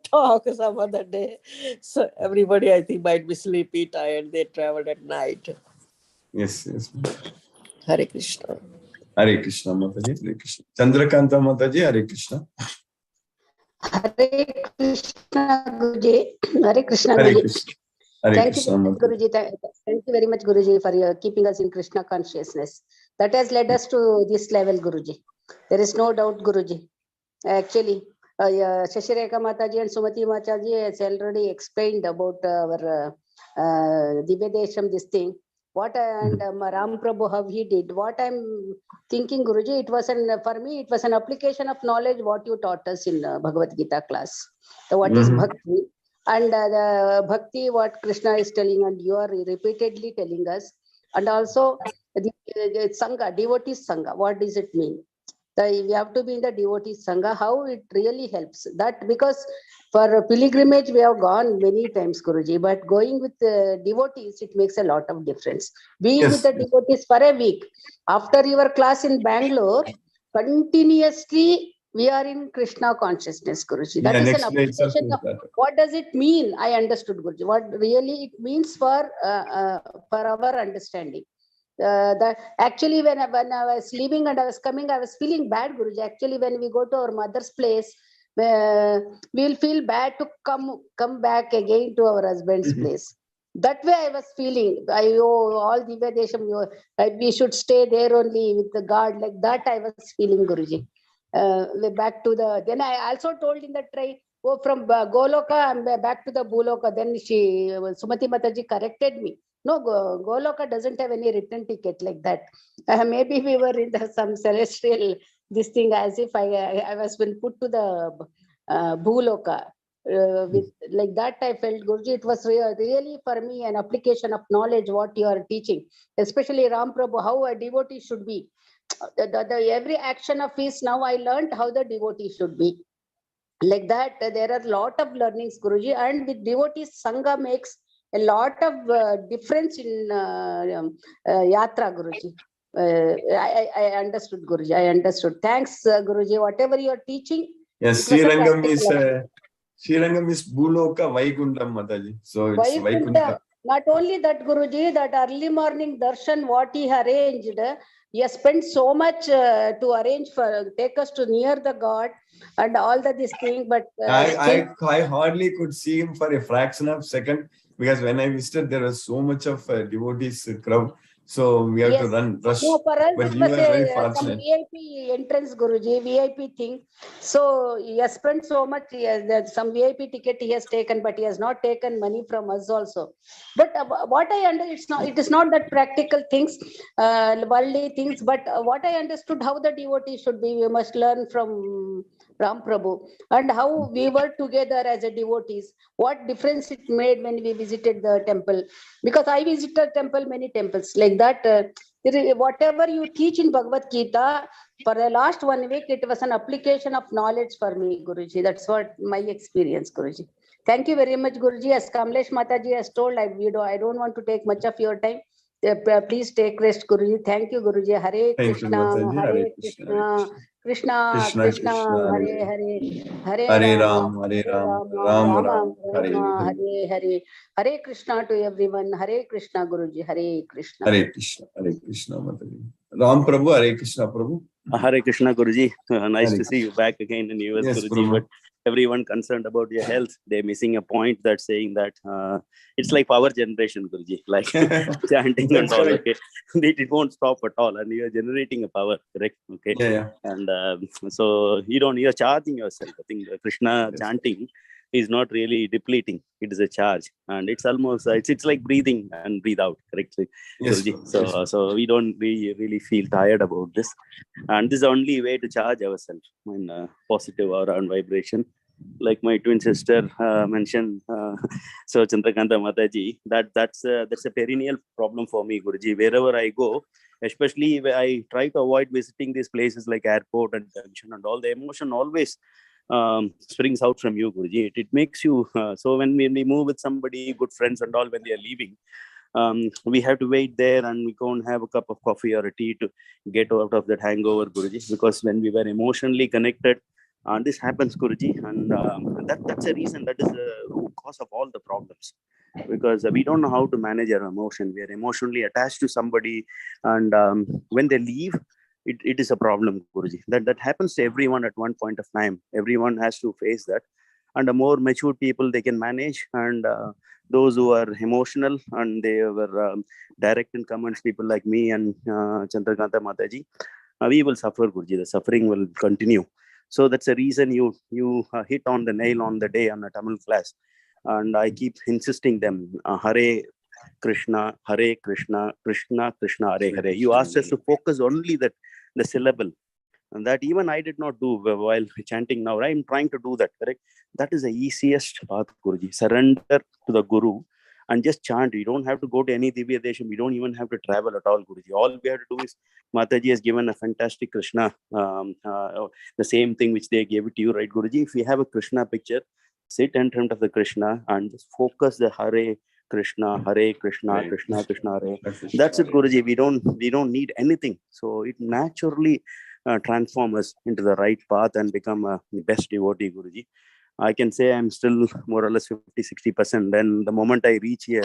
talk some other day. So everybody, I think, might be sleepy, tired. They traveled at night. Yes. Hare Krishna. Hare Krishna, Mataji. Hare Krishna. Chandrakanta Mataji, Hare Krishna. Hare Krishna, Guruji. Hare Krishna, Guruji. Thank you, Guruji. Thank you very much, Guruji, for your keeping us in Krishna consciousness. That has led us to this level, Guruji. There is no doubt, Guruji. Actually, Shashireka Mataji and Sumati Mataji has already explained about our Divya Desham, this thing. And Ram Prabhu, how he did. What I'm thinking, Guruji, for me, it was an application of knowledge what you taught us in Bhagavad Gita class. So what is Bhakti? And the Bhakti, what Krishna is telling, and you are repeatedly telling us. And also, the Sangha, devotee Sangha, what does it mean? We have to be in the devotee Sangha, how it really helps. That because for pilgrimage, we have gone many times, Guruji, but going with devotees, it makes a lot of difference. Being with the devotees for a week. After your class in Bangalore, continuously, we are in Krishna consciousness, Guruji. That is an application of what does it mean? I understood, Guruji. What really it means for our understanding. Actually, when I was leaving and I was coming, I was feeling bad, Guruji. Actually, when we go to our mother's place, we will feel bad to come back again to our husband's place. That way I was feeling, all Divya Desham, we should stay there only with the God. Like that I was feeling, Guruji. Back to the, then I also told in the train, from Goloka, I'm back to the Bhuloka. Then Sumati Mataji corrected me. No, Goloka doesn't have any return ticket like that. Maybe we were in some celestial, this thing, as if I was been put to the Bhuloka. With like that I felt, Guruji, it was really for me an application of knowledge what you are teaching, especially Ram Prabhu, how a devotee should be. Every action of his, now I learned how the devotee should be. Like that, there are a lot of learnings, Guruji, and with devotees, Sangha makes a lot of difference in Yatra, Guruji. I understood, Guruji. I understood. Thanks, Guruji. Whatever you are teaching. Yes, Srirangam is Bhuloka Vaikundam, Mataji. So it's Vaikunta. Not only that, Guruji, that early morning darshan, what he arranged, he has spent so much to arrange for, take us to near the God and all this thing. But I hardly could see him for a fraction of a second, because when I visited, there was so much of devotees crowd. So we have to rush. No, for us, but it you was are very some fortunate. VIP entrance, Guruji, VIP thing. So he has spent so much, some VIP ticket he has taken, but he has not taken money from us also. But what I understand, it is not that practical things, worldly things, but what I understood, how the devotee should be, we must learn from Ram Prabhu, and how we were together as a devotees, what difference it made when we visited the temple. Because I visited temple, many temples, like that. Whatever you teach in Bhagavad Gita, for the last 1 week, it was an application of knowledge for me, Guruji. That's what my experience, Guruji. Thank you very much, Guruji. As Kamlesh Mataji has told, I don't want to take much of your time. Please take rest, Guruji. Thank you, Guruji. Hare Krishna, Hare Krishna, Krishna Krishna, Hare Hare, Hare Ram, Hare Ram, Ram Ram, Hare Hare. Hare Krishna to everyone. Hare Krishna, Guruji. Hare Krishna. Hare Krishna, Hare Krishna, Mataji. Ram Prabhu, Hare Krishna, Prabhu. Hare Krishna, Guruji. Nice Hare to see you back again in US, Yes, Guruji. Prabhu. But everyone concerned about your health, they're missing a point that's saying that it's like power generation, Guruji, like chanting and all. Correct. Okay, it won't stop at all, and you're generating a power, correct? Okay, Yeah. and so you're charging yourself. I think Krishna chanting is not really depleting, it is a charge, and it's almost it's like breathing and breathe out, correctly. Yes, Guruji. So we don't really feel tired about this, and this is the only way to charge ourselves in positive aura and vibration, like my twin sister mentioned. So Chandrakanta Mataji, that's a perennial problem for me, Guruji. Wherever I go, especially where I try to avoid visiting these places like airport and junction and all, the emotion always springs out from you, Guruji. It makes you so when we move with somebody, good friends and all, when they are leaving, we have to wait there and we go and have a cup of coffee or a tea to get out of that hangover, Guruji. Because when we were emotionally connected, this happens, Guruji, and that's a reason, that is the root cause of all the problems. Because we don't know how to manage our emotion. We are emotionally attached to somebody, and when they leave, it is a problem, Guruji. That happens to everyone at one point of time. Everyone has to face that, and the more mature people they can manage, and those who are emotional and they were direct in comments, people like me and Chandrakanta Mataji, we will suffer, Guruji. The suffering will continue. So that's the reason you hit on the nail on the day on a Tamil class, and I keep insisting them, Hare Krishna, Hare Krishna, Krishna Krishna, Hare Hare. You asked us to focus only the syllable, and that even I did not do while chanting. Now I'm trying to do that, correct? That is the easiest path, Guruji. Surrender to the Guru and just chant. You don't have to go to any Divya Desham. We don't even have to travel at all, Guruji. All we have to do is, Mataji has given a fantastic Krishna, the same thing which they gave it to you, right, Guruji? If you have a Krishna picture, sit in front of the Krishna and just focus the Hare Krishna, Hare Krishna, Krishna Krishna, Hare. That's it, Guruji. We don't need anything. So it naturally transforms us into the right path and become the best devotee, Guruji. I can say I'm still more or less 50-60%. Then the moment I reach here,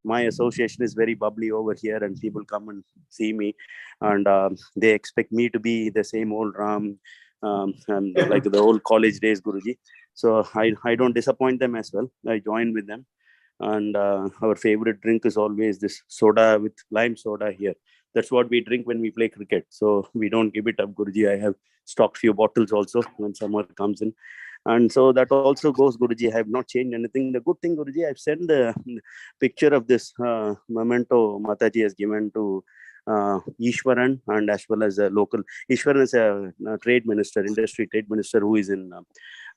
my association is very bubbly over here, and people come and see me, and they expect me to be the same old Ram, and like the old college days, Guruji. So I don't disappoint them as well. I join with them. And our favorite drink is always this soda with lime soda here. That's what we drink when we play cricket. So we don't give it up, Guruji. I have stocked few bottles also when summer comes in. And so that also goes, Guruji. I have not changed anything. The good thing, Guruji, I've sent the picture of this memento Mataji has given to Ishwaran, and as well as a local. Ishwaran is a trade minister, industry trade minister, who is in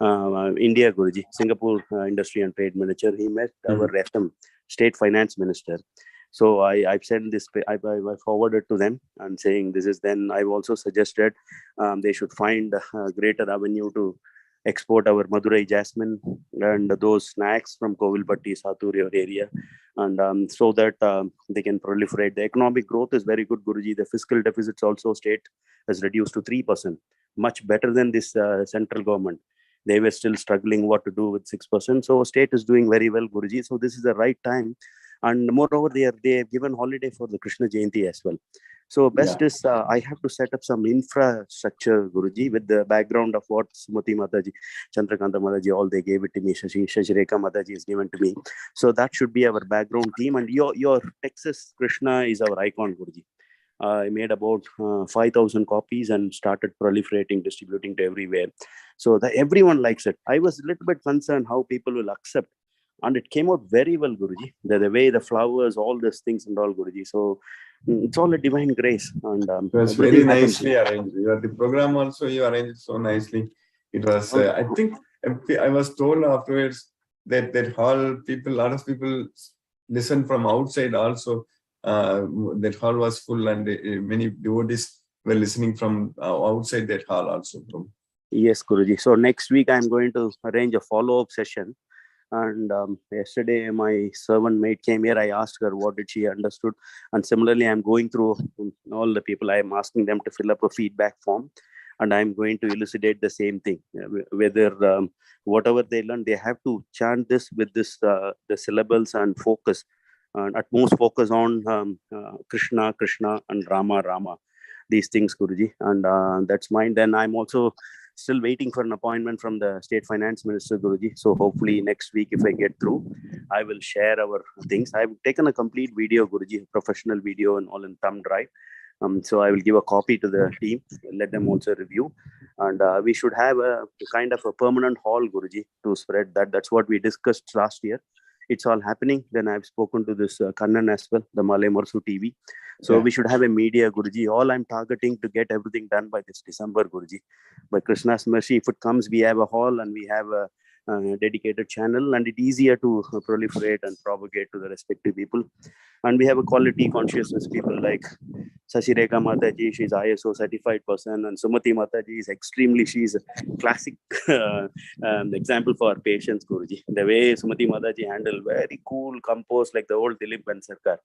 India, Guruji, Singapore industry and trade minister. He met our FM, state finance minister. So I've sent this, I forwarded to them and saying this is. Then I've also suggested they should find a greater avenue to export our Madurai jasmine and those snacks from Kovilpatti, Saturi area, and so that they can proliferate. The economic growth is very good, Guruji. The fiscal deficits also state has reduced to 3%, much better than this central government. They were still struggling what to do with 6%. So state is doing very well, Guruji. So this is the right time. And moreover, they have given holiday for the Krishna Jayanti as well. So best is I have to set up some infrastructure, Guruji, with the background of what Sumati Mataji, Chandrakanta Mataji, all they gave it to me. Shashireka Mataji is given to me. So that should be our background team. And your Texas Krishna is our icon, Guruji. I made about 5,000 copies and started proliferating, distributing to everywhere. So that everyone likes it. I was a little bit concerned how people will accept. And it came out very well, Guruji. The way the flowers, all these things and all, Guruji. So it's all a divine grace. And it was very nicely arranged. The program also you arranged so nicely. It was, I think, I was told afterwards that hall people, a lot of people listen from outside also. That hall was full, and many devotees were listening from outside that hall also. Yes, Guruji. So next week I'm going to arrange a follow-up session. And yesterday my servant maid came here. I asked her what did she understood. And similarly, I'm going through all the people. I am asking them to fill up a feedback form. And I'm going to elucidate the same thing. Whether whatever they learn, they have to chant this with this the syllables and focus. And at most focus on Krishna, Krishna, and Rama, Rama. These things, Guruji. And that's mine. Then I'm also still waiting for an appointment from the state finance minister, Guruji. So hopefully next week, if I get through, I will share our things. I've taken a complete video, Guruji, a professional video and all in thumb drive. So I will give a copy to the team, let them also review. And we should have a kind of a permanent hall, Guruji, to spread that. That's what we discussed last year. It's all happening. Then I've spoken to this Kannan as well, the Malay Morsu TV. So we should have a media, Guruji. All I'm targeting to get everything done by this December, Guruji. By Krishna's mercy, if it comes, we have a hall and we have a dedicated channel, and it's easier to proliferate and propagate to the respective people. And we have a quality consciousness people like Sashireka Mataji, she's ISO certified person, and Sumati Mataji is she's a classic example for our patients, Guruji. The way Sumati Mataji handled, very cool, composed, like the old Dilip Bansarkar.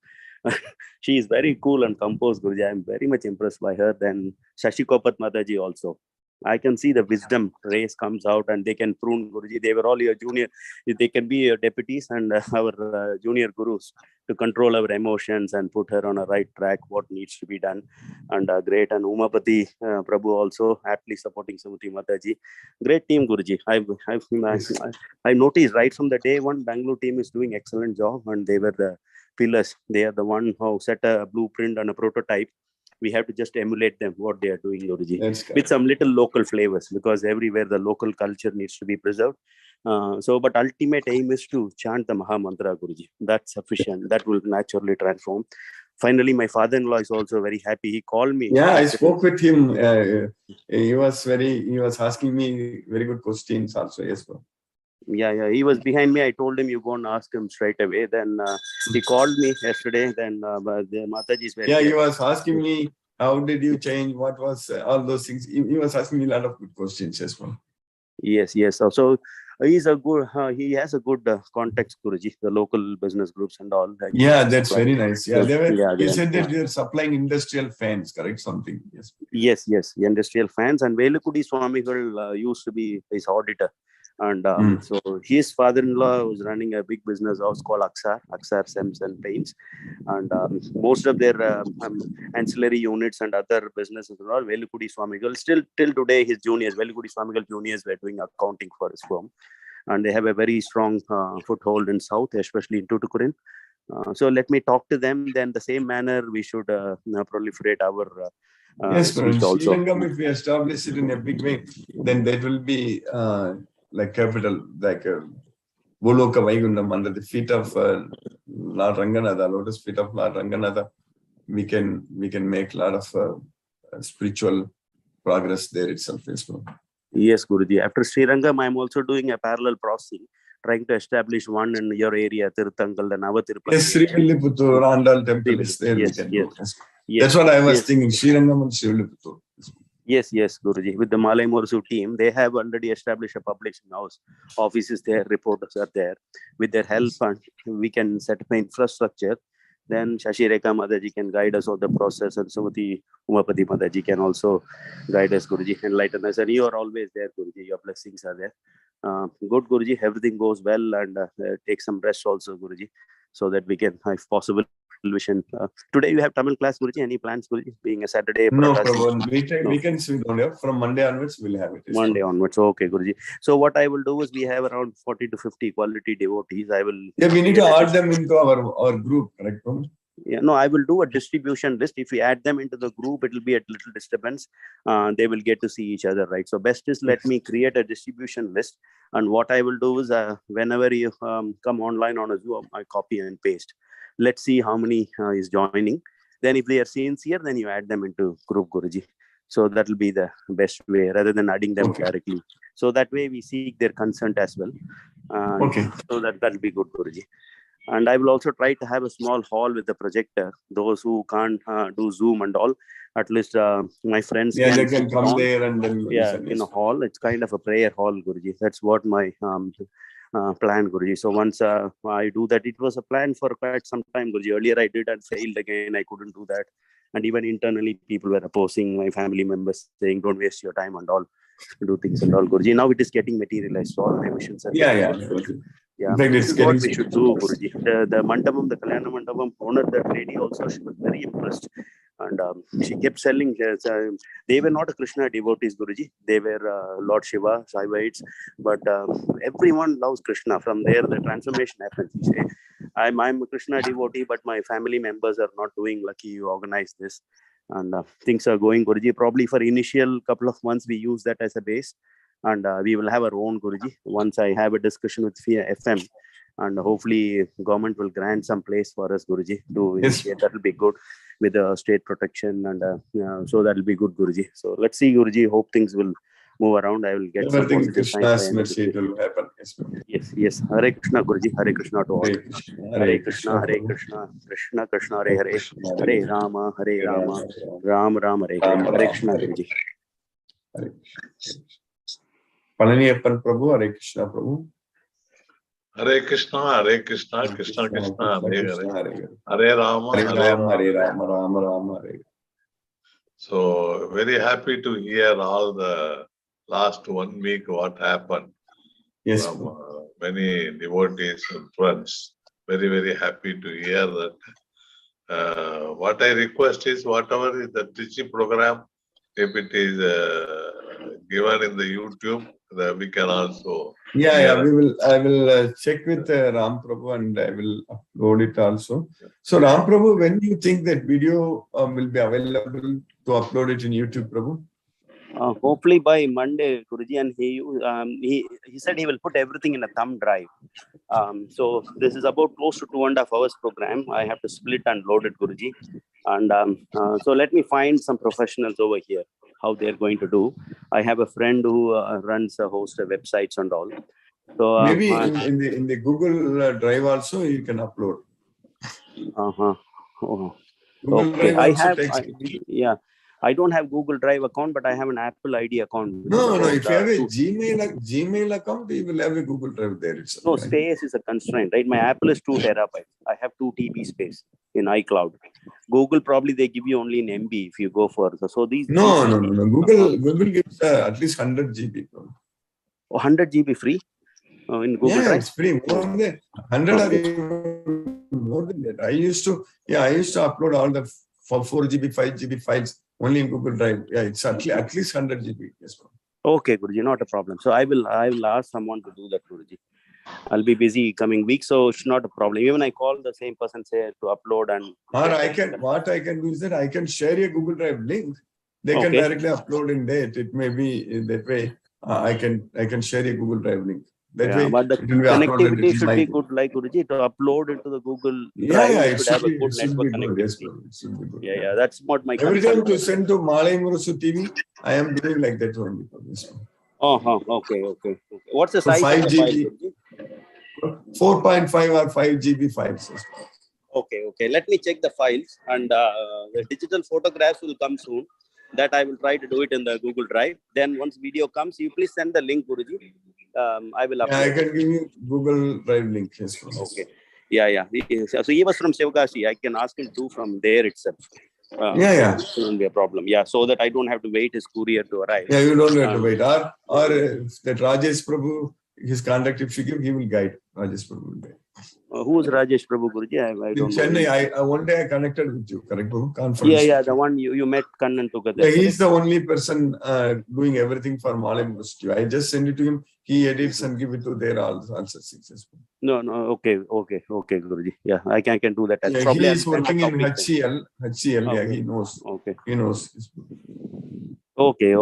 She is very cool and composed, Guruji. I'm very much impressed by her. Then Shashi Kopat Mataji also. I can see the wisdom race comes out, and they can prune, Guruji. They were all your junior. They can be your deputies and our junior gurus to control our emotions and put her on a right track, what needs to be done. And great. And Umapati Prabhu also aptly supporting Sumati Mataji. Great team, Guruji. I noticed right from the day one, Bangalore team is doing excellent job, and they were the pillars. They are the one who set a blueprint and a prototype. We have to just emulate them, what they are doing, Guruji, with some little local flavors, because everywhere the local culture needs to be preserved. But ultimate aim is to chant the Maha Mantra, Guruji. That's sufficient. That will naturally transform. Finally, my father-in-law is also very happy. He called me. Yeah, I spoke with him. He was asking me very good questions also. Yes, bro. Yeah, he was behind me. I told him you go and ask him straight away. Then he called me yesterday. Then the Mataji is very he was asking me, how did you change? What was all those things? He was asking me a lot of good questions as well. Yes. So he's a good. He has a good context, Guruji. The local business groups and all. Yeah, that's very nice. Yeah, he said that they're supplying industrial fans, correct? Something. Yes. The industrial fans, and Velukudi Swamigal used to be his auditor. And so his father-in-law was running a big business house called Aksar Sems and Paints. And most of their ancillary units and other businesses are all Velukudi Swamigal. Still till today, his juniors, Velukudi Swamigal juniors, were doing accounting for his firm. and they have a very strong foothold in South, especially in Tuticorin. So let me talk to them. Then the same manner we should proliferate our yes, speech Sri also. Lanka, if we establish it in a big way, then that will be like capital, like Boloka Vaigundam under the feet of Lord Ranganatha, lotus feet of Lord Ranganatha. We can make a lot of spiritual progress there itself as well. Yes, Guruji. After Sri Rangam, I am also doing a parallel processing, trying to establish one in your area, Tirthangal and our Tirupati. Yes, Sri Villiputtur, Andal temple is there. Yes, we can yes. do. Yes, that's what I was yes. thinking. Sri Rangam and Sri Villiputtur. Yes, Guruji. With the Malay Morsu team, they have already established a publishing house. Offices there, reporters are there. With their help, and we can set up an infrastructure. Then Shashi Rekha Mataji can guide us on the process, and Sumati Umapati Mataji can also guide us, Guruji, enlighten us. And you are always there, Guruji. Your blessings are there. Good, Guruji. Everything goes well, and take some rest also, Guruji, so that we can, if possible, vision. Today you have Tamil class, Guruji. Any plans, Guruji? Being a Saturday. No problem. Weekends we don't have. From Monday onwards, we'll have it. Monday onwards. Okay, Guruji. So what I will do is we have around 40 to 50 quality devotees. I will. Yeah, we need to add them into our group, correct? Yeah, no, I will do a distribution list. If we add them into the group, it will be a little disturbance. They will get to see each other, right? So best is let me create a distribution list. And what I will do is whenever you come online on a Zoom, I copy and paste. Let's see how many is joining. Then if they are sincere, then you add them into group, Guruji. So that will be the best way rather than adding them directly. So that way we seek their consent as well. So that will be good, Guruji. And I will also try to have a small hall with the projector. Those who can't do Zoom and all, at least my friends they can come there and then in a hall. It's kind of a prayer hall, Guruji. That's what my plan, Guruji. So once I do that, it was a plan for quite some time, Guruji. Earlier I did and failed again. I couldn't do that. And even internally, people were opposing, my family members saying, don't waste your time and all, do things and all, Guruji. Now it is getting materialized. So all my missions are Yeah. Yeah, in fact, this is what we should do, Guruji. The Mandapam, the Kalyana Mandapam owner, that lady also, she was very impressed. And she kept selling. They were not a Krishna devotees, Guruji. They were Lord Shiva, Shaivites. But everyone loves Krishna. From there, the transformation happens. You say, I'm a Krishna devotee, but my family members are not doing. Lucky you organize this. And things are going, Guruji. Probably for initial couple of months, we use that as a base. And we will have our own, Guruji. Once I have a discussion with FM, and hopefully government will grant some place for us, Guruji, to initiate. That will be good with the state protection, and so that will be good, Guruji. So let's see, Guruji. Hope things will move around. I will get some positive signs. It will happen. Yes. Hare Krishna, Guruji. Hare Krishna to all. Hare Krishna, Krishna Krishna, Hare Hare, Hare Rama, Ram Ram, Hare Hare. Hare Krishna, Guruji. Palaniyappan Prabhu, Hare Krishna Prabhu. Hare Krishna, Krishna Krishna, Hare Hare, Hare Rama, Rama, Hare. So very happy to hear all the last 1 week what happened. Yes. From many devotees and friends. Very, very happy to hear that. What I request is whatever is the teaching program, if it is given in the YouTube, that we can also. I will check with Ram Prabhu and I will upload it also. So Ram Prabhu, when do you think that video will be available to upload it in YouTube, Prabhu? Hopefully by Monday, Guruji, and he said he will put everything in a thumb drive. So this is about close to 2.5 hours program. I have to split and load it, Guruji. And so let me find some professionals over here, how they're going to do. I have a friend who runs a host of websites and all. So maybe in the Google Drive also you can upload. Google Okay, Drive I don't have Google Drive account, but I have an Apple ID account. No. If you have a Gmail account, you will have a Google Drive there itself. No, space is a constraint, right? My Apple is 2 terabytes. I have 2 TB space in iCloud. Google probably they give you only in MB if you go for so these. No. Google gives at least 100 GB. 100 GB free in Google Drive. It's free. More than 100 or more than that. I used to upload all the 4 GB, 5 GB files only in Google Drive. It's at least 100 GB. Yes, Okay, Guruji, not a problem. So I will ask someone to do that, Guruji. I'll be busy coming week, so it's not a problem. Even I call the same person, say to upload and. Or what I can do is that I can share a Google Drive link. They can directly upload in that. It may be that way. I can share a Google Drive link. That way, but the it will be connectivity uploaded. should be good, like Guruji, to upload into the Google Yeah, Drive. it should should have be, a good network connectivity. Yes, it should be good. Yeah, that's what my Every concern time to was. send to Malay Murusu TV, I am doing like that only for this one. Okay. What's the So size 5 of the file, GB, Guruji? 4.5 or 5 GB files. Okay. Let me check the files, and the digital photographs will come soon. That I will try to do it in the Google Drive. Then once video comes, you please send the link, Guruji. I will upload. Yeah, I can give you Google Drive link. Yes, okay. Yeah. So he was from Shivakashi. I can ask him to from there itself. Yeah. It shouldn't be a problem. Yeah, so that I don't have to wait his courier to arrive. Yeah, you don't have to wait. Or that Rajesh Prabhu, his contact, if you give, he will guide. Rajesh Prabhu will guide. Who is Rajesh Prabhu, Guruji? I don't know. Chennai, one day I connected with you, correct, Prabhu? Conference. Yeah, the one you met Kannan together. Yeah, he's the only person doing everything for Malay University. I just send it to him. He edits and give it to their answers successful. No. Okay, Guruji. Yeah, I can do that. Yeah, probably he is working in HCL. Okay. Yeah, he knows. Okay. He knows. Okay.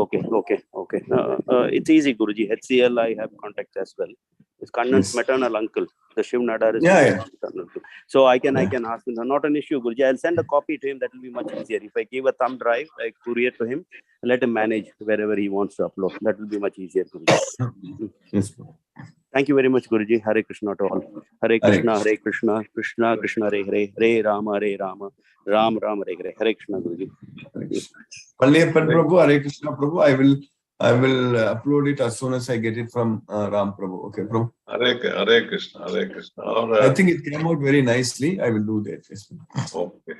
It's easy, Guruji. HCL, I have contacts as well. It's Kannan's maternal uncle. The Shiv Nadar is maternal uncle. So I can ask him. Not an issue, Guruji. I'll send a copy to him. That will be much easier. If I give a thumb drive, I courier to him, let him manage wherever he wants to upload. That will be much easier, Guruji. Yes. Thank you very much, Guruji. Hare Krishna to all. Hare Krishna, Krishna Krishna, Hare Rama, Ram Ram, Hare Krishna, Guruji. Palliyappan Prabhu, Hare Krishna Prabhu. I will upload it as soon as I get it from Ram Prabhu. Okay, Prabhu. Hare Krishna. I think it came out very nicely. I will do that. Yes. Okay.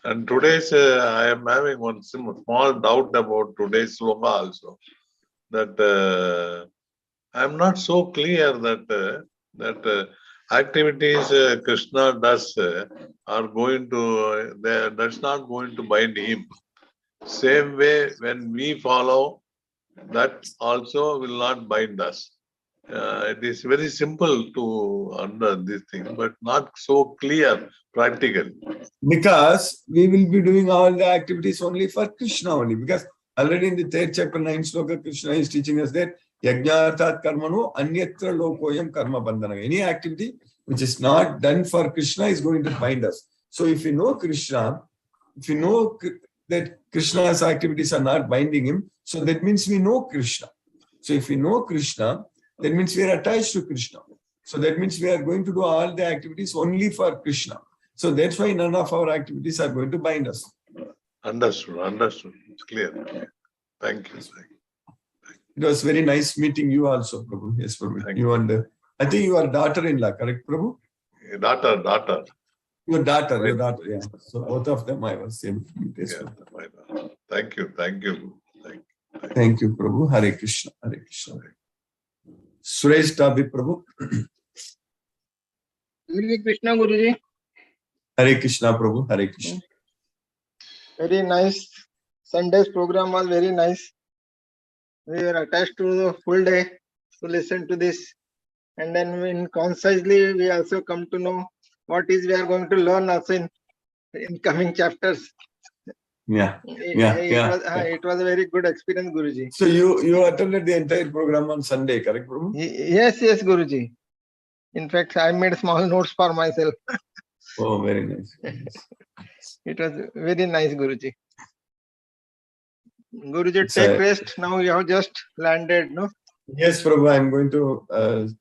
And today's, I am having one small doubt about today's sloka also. That I am not so clear that activities Krishna does are going to, that's not going to bind him. Same way, when we follow, that also will not bind us. It is very simple to under this thing, but not so clear, practical. Because we will be doing all the activities only for Krishna only. Because already in the 3rd chapter, 9th sloka, Krishna is teaching us that Yajnarthat karmano anyatra lokoyam karma bandhana. Any activity which is not done for Krishna is going to bind us. So if you know Krishna, if you know that Krishna's activities are not binding him, so that means we know Krishna. So if we know Krishna, that means we are attached to Krishna. So that means we are going to do all the activities only for Krishna. So that's why none of our activities are going to bind us. Understood. It's clear. Thank you. It was very nice meeting you also, Prabhu. Yes, Prabhu. You and I think you are daughter-in-law, correct, Prabhu? Daughter. Your daughter, yeah. So both of them I was same. Yes, yeah, Thank you. Thank you, Prabhu. Hare Krishna. Suresh Tabi, Prabhu. Hare Krishna, Guruji. Hare Krishna, Prabhu. Hare Krishna. Very nice. Sunday's program was very nice. We were attached to the full day to listen to this. And then concisely, we also come to know what is we are going to learn also in coming chapters. It was a very good experience, Guruji. So you attended the entire program on Sunday, correct, Prabhu? Yes, Guruji. In fact, I made small notes for myself. Oh, very nice. It was very nice, Guruji. Guruji, take rest. Now you have just landed, no? Yes, Prabhu, I am going to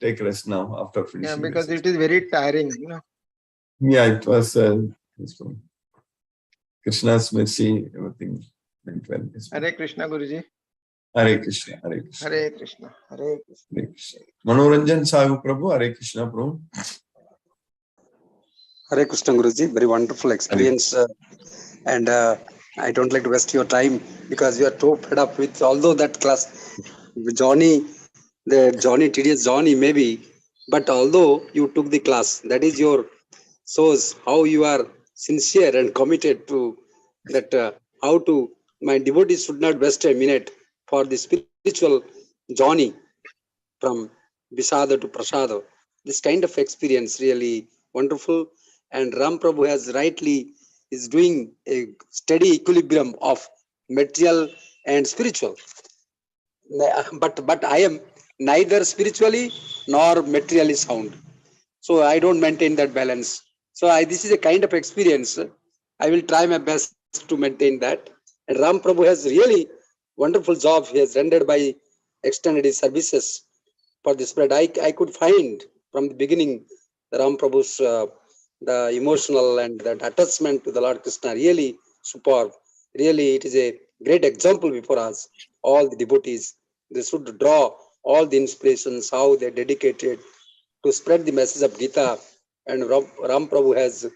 take rest now after finishing. Yeah, because it is very tiring, you know. Yeah, it was Krishna's mercy, everything went well. Hare Krishna, Guruji. Hare Krishna. Hare Krishna. Hare Krishna. Hare Krishna. Hare Krishna. Manoranjan Sahu Prabhu. Hare Krishna, Prabhu. Hare Krishna, Guruji. Very wonderful experience. And I don't like to waste your time because you are too fed up with, although that class, tedious Johnny maybe, but although you took the class, that is your shows how you are sincere and committed to that, my devotees should not waste a minute for the spiritual journey from Visada to Prasada. This kind of experience really wonderful. And Ram Prabhu has rightly is doing a steady equilibrium of material and spiritual. But I am neither spiritually nor materially sound. So I don't maintain that balance. So this is a kind of experience. I will try my best to maintain that. And Ram Prabhu has really wonderful job he has rendered by extended his services for the spread. I could find from the beginning Ram Prabhu's the emotional and that attachment to the Lord Krishna really superb. Really, it is a great example before us. All the devotees, they should draw all the inspirations, how they dedicated to spread the message of Gita. And Ram Prabhu has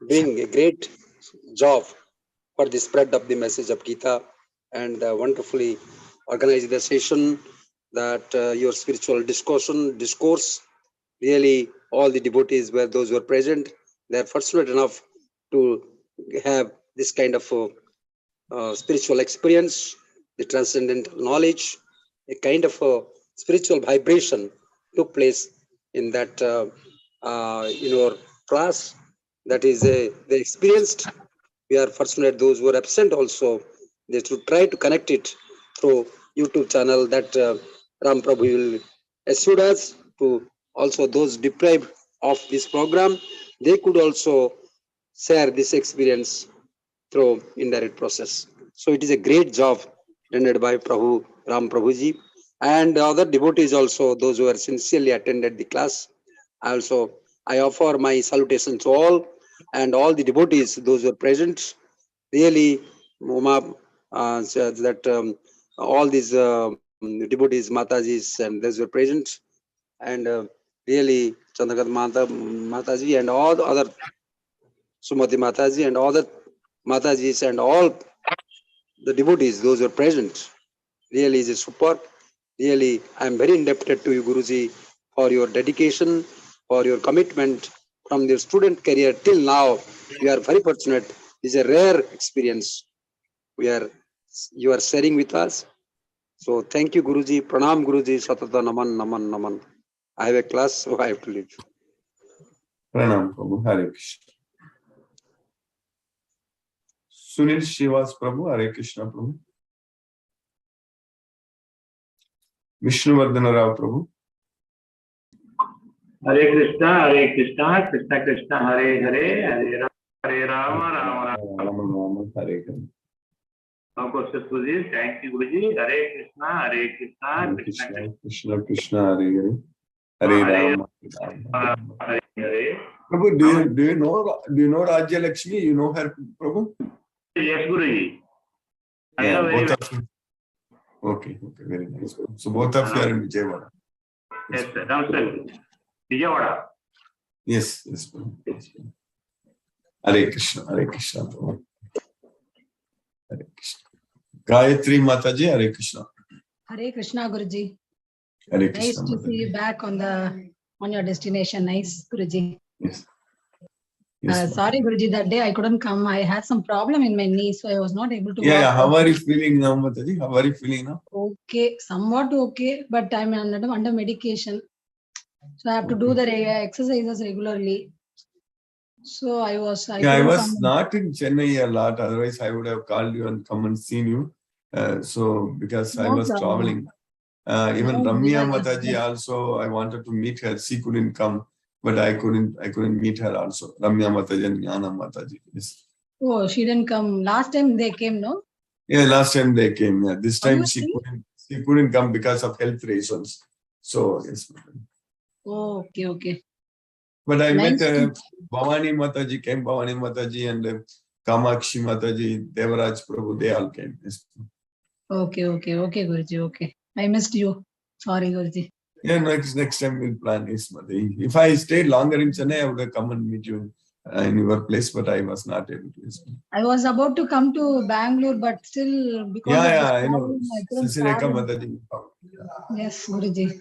doing a great job for the spread of the message of Gita, and wonderfully organized the session, that your spiritual discourse, really all the devotees were those who were present. They are fortunate enough to have this kind of spiritual experience, the transcendental knowledge, a kind of spiritual vibration took place in that in our class. That is they experienced. We are fortunate those who are absent also. They should try to connect it through YouTube channel that Ram Prabhu will assure us to. Also those deprived of this program, they could also share this experience through indirect process. So it is a great job rendered by Prabhu, Ram Prabhuji, and other devotees also, those who are sincerely attended the class. I offer my salutation to all, and all the devotees, those who are present. Really, all these devotees, Matajis, and those who are present, and really Chandragat Mataji and all the other Sumati Mataji and all the Matajis and all the devotees, those who are present. Really is a super. Really, I am very indebted to you, Guruji, for your dedication, for your commitment from your student career till now. We are very fortunate. It's a rare experience. You are sharing with us. So thank you, Guruji. Pranam, Guruji. Satata naman, naman, naman. I have a class, so I have to leave. Pranam, Prabhu. Hare Krishna. Sunil Shivas Prabhu, Hare Krishna, Prabhu. Vishnuvardhana Rao Prabhu. Hare Krishna, Krishna Krishna, Hare Hare, Hare Rama, Rama Rama. Hare Hare. No questions, Guruji. Thank you, Guruji. Hare Krishna, Krishna Krishna Krishna, Hare Hare. Hare Rama. Hare Hare. Prabhu, do you know Rajya Lakshmi? You know her, Prabhu? Yes, Guruji. I Yeah, know very both well. of you. Okay, very nice. So both of you are in Vijayawada. Yes, sir. Namaste. Vijayawada. Yes, Prabhu. Yes, Prabhu. Hare Krishna, Prabhu. Hare Krishna. Gayatri Mataji, Hare Krishna. Hare Krishna, Guruji. Hare Nice Krishna, to see you back on your destination. Nice, Guruji. Yes. Sorry, Guruji, that day I couldn't come. I had some problem in my knee, so I was not able to Yeah, walk. how are you feeling now, Mataji? How are you feeling now? Okay, somewhat okay, but I'm under medication. So I have to do the exercises regularly. So I was not in Chennai a lot. Otherwise, I would have called you and come and seen you. So because I was traveling. Even Ramya Mataji also, I wanted to meet her. She couldn't come, but I couldn't meet her also. Ramya Mataji and Jnana Mataji. Yes. Oh, she didn't come. Last time they came, no? Yeah, last time they came. Yeah, this time she couldn't come because of health reasons. So yes. Oh, okay. But I met Bhavani Mataji came, Bhavani Mataji and Kamakshi Mataji, Devaraj Prabhu, they all came. Yes. Okay, Guruji, okay. I missed you. Sorry, Guruji. Yeah, next time we'll plan this. If I stayed longer in Chennai, I would have come and meet you in your place, but I was not able to. Yes. I was about to come to Bangalore, but still because of I know. I couldn't travel. Yes, Guruji.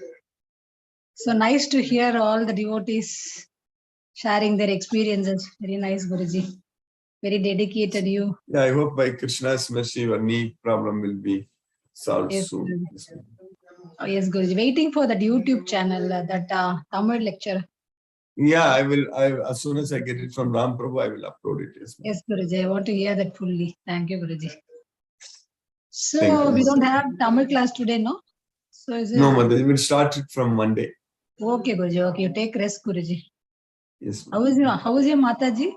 So nice to hear all the devotees sharing their experiences. Very nice, Guruji. Very dedicated you. Yeah, I hope by Krishna's mercy, your knee problem will be solved soon. Oh, yes, Guruji. Waiting for that YouTube channel, that Tamil lecture. Yeah, I will. As soon as I get it from Ram Prabhu, I will upload it. Yes, Yes, Guruji. I want to hear that fully. Thank you, Guruji. So thank you. we don't have Tamil class today, no? So is it? No, Mother, we'll start it from Monday. Okay, Guruji. Okay, you take rest, Guruji. Yes. How is your Mataji?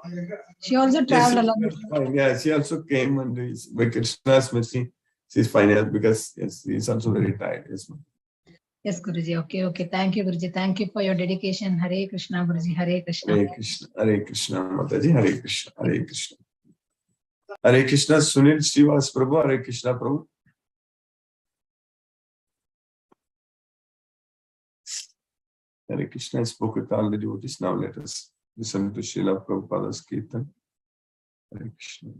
She also Yes, traveled along. fine. Yeah, she also came and by Krishna's mercy, she's fine. Yes, because yes, she's also very tired. Yes, ma'am. Yes, Guruji. Okay, okay. Thank you, Guruji. Thank you for your dedication. Hare Krishna, Guruji. Hare Krishna. Hare Krishna, Hare Krishna, Mataji, Hare Krishna, Hare Krishna. Hare Krishna, Sunil Srivas Prabhu, Hare Krishna Prabhu. Hare Krishna, I spoke with all the devotees. Now let us listen to Srila Prabhupada's Kirtan. Hare Krishna.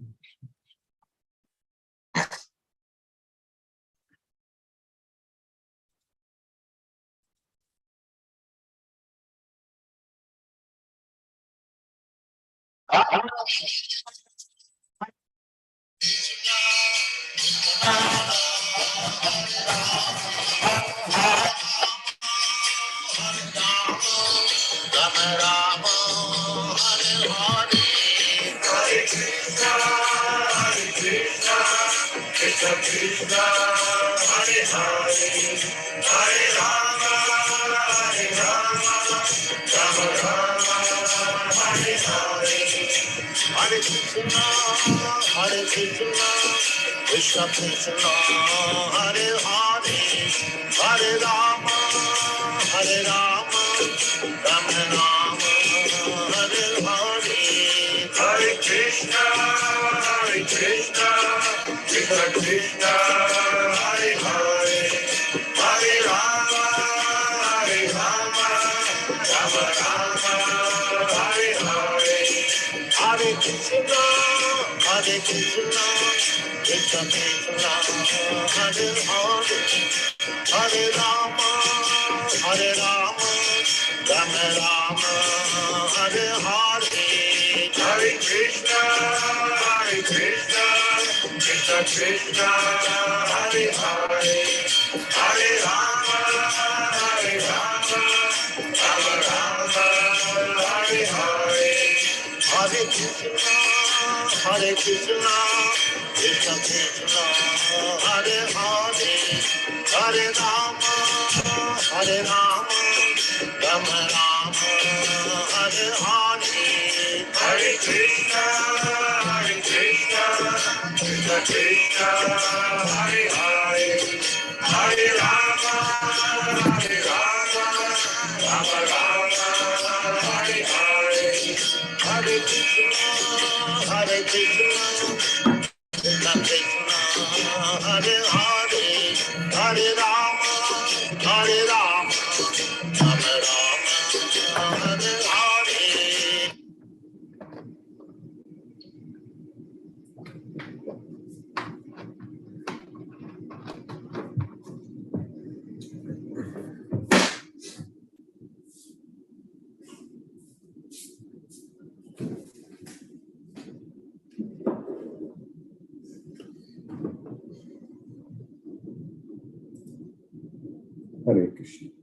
Hare Krishna, Krishna Krishna, Hare Hare, Hare Rama, Hare Rama, Rama Rama, Hare Hare. Hare Krishna, Krishna Krishna, Hare Hare, Hare Rama, Rama Rama, Hare Hare. Hare Krishna, Krishna Krishna, Hare Hare, Hare Rama, Rama Rama, Hare Hare. Hare Krishna, Krishna Krishna, Hare Hare, Hare Rama, Rama Rama, Hare Hare. Hare Krishna, Krishna Krishna, Hare Hare, Hare Rama, Rama Rama, Hare Hare. Hare Krishna, Krishna Krishna, Hare Hare, Hare Rama, Rama Rama, Hare Hare. Hare Krishna, Krishna Krishna, Hare Hare, Hare Rama, Rama Rama, Hare Hare. Hare Krishna.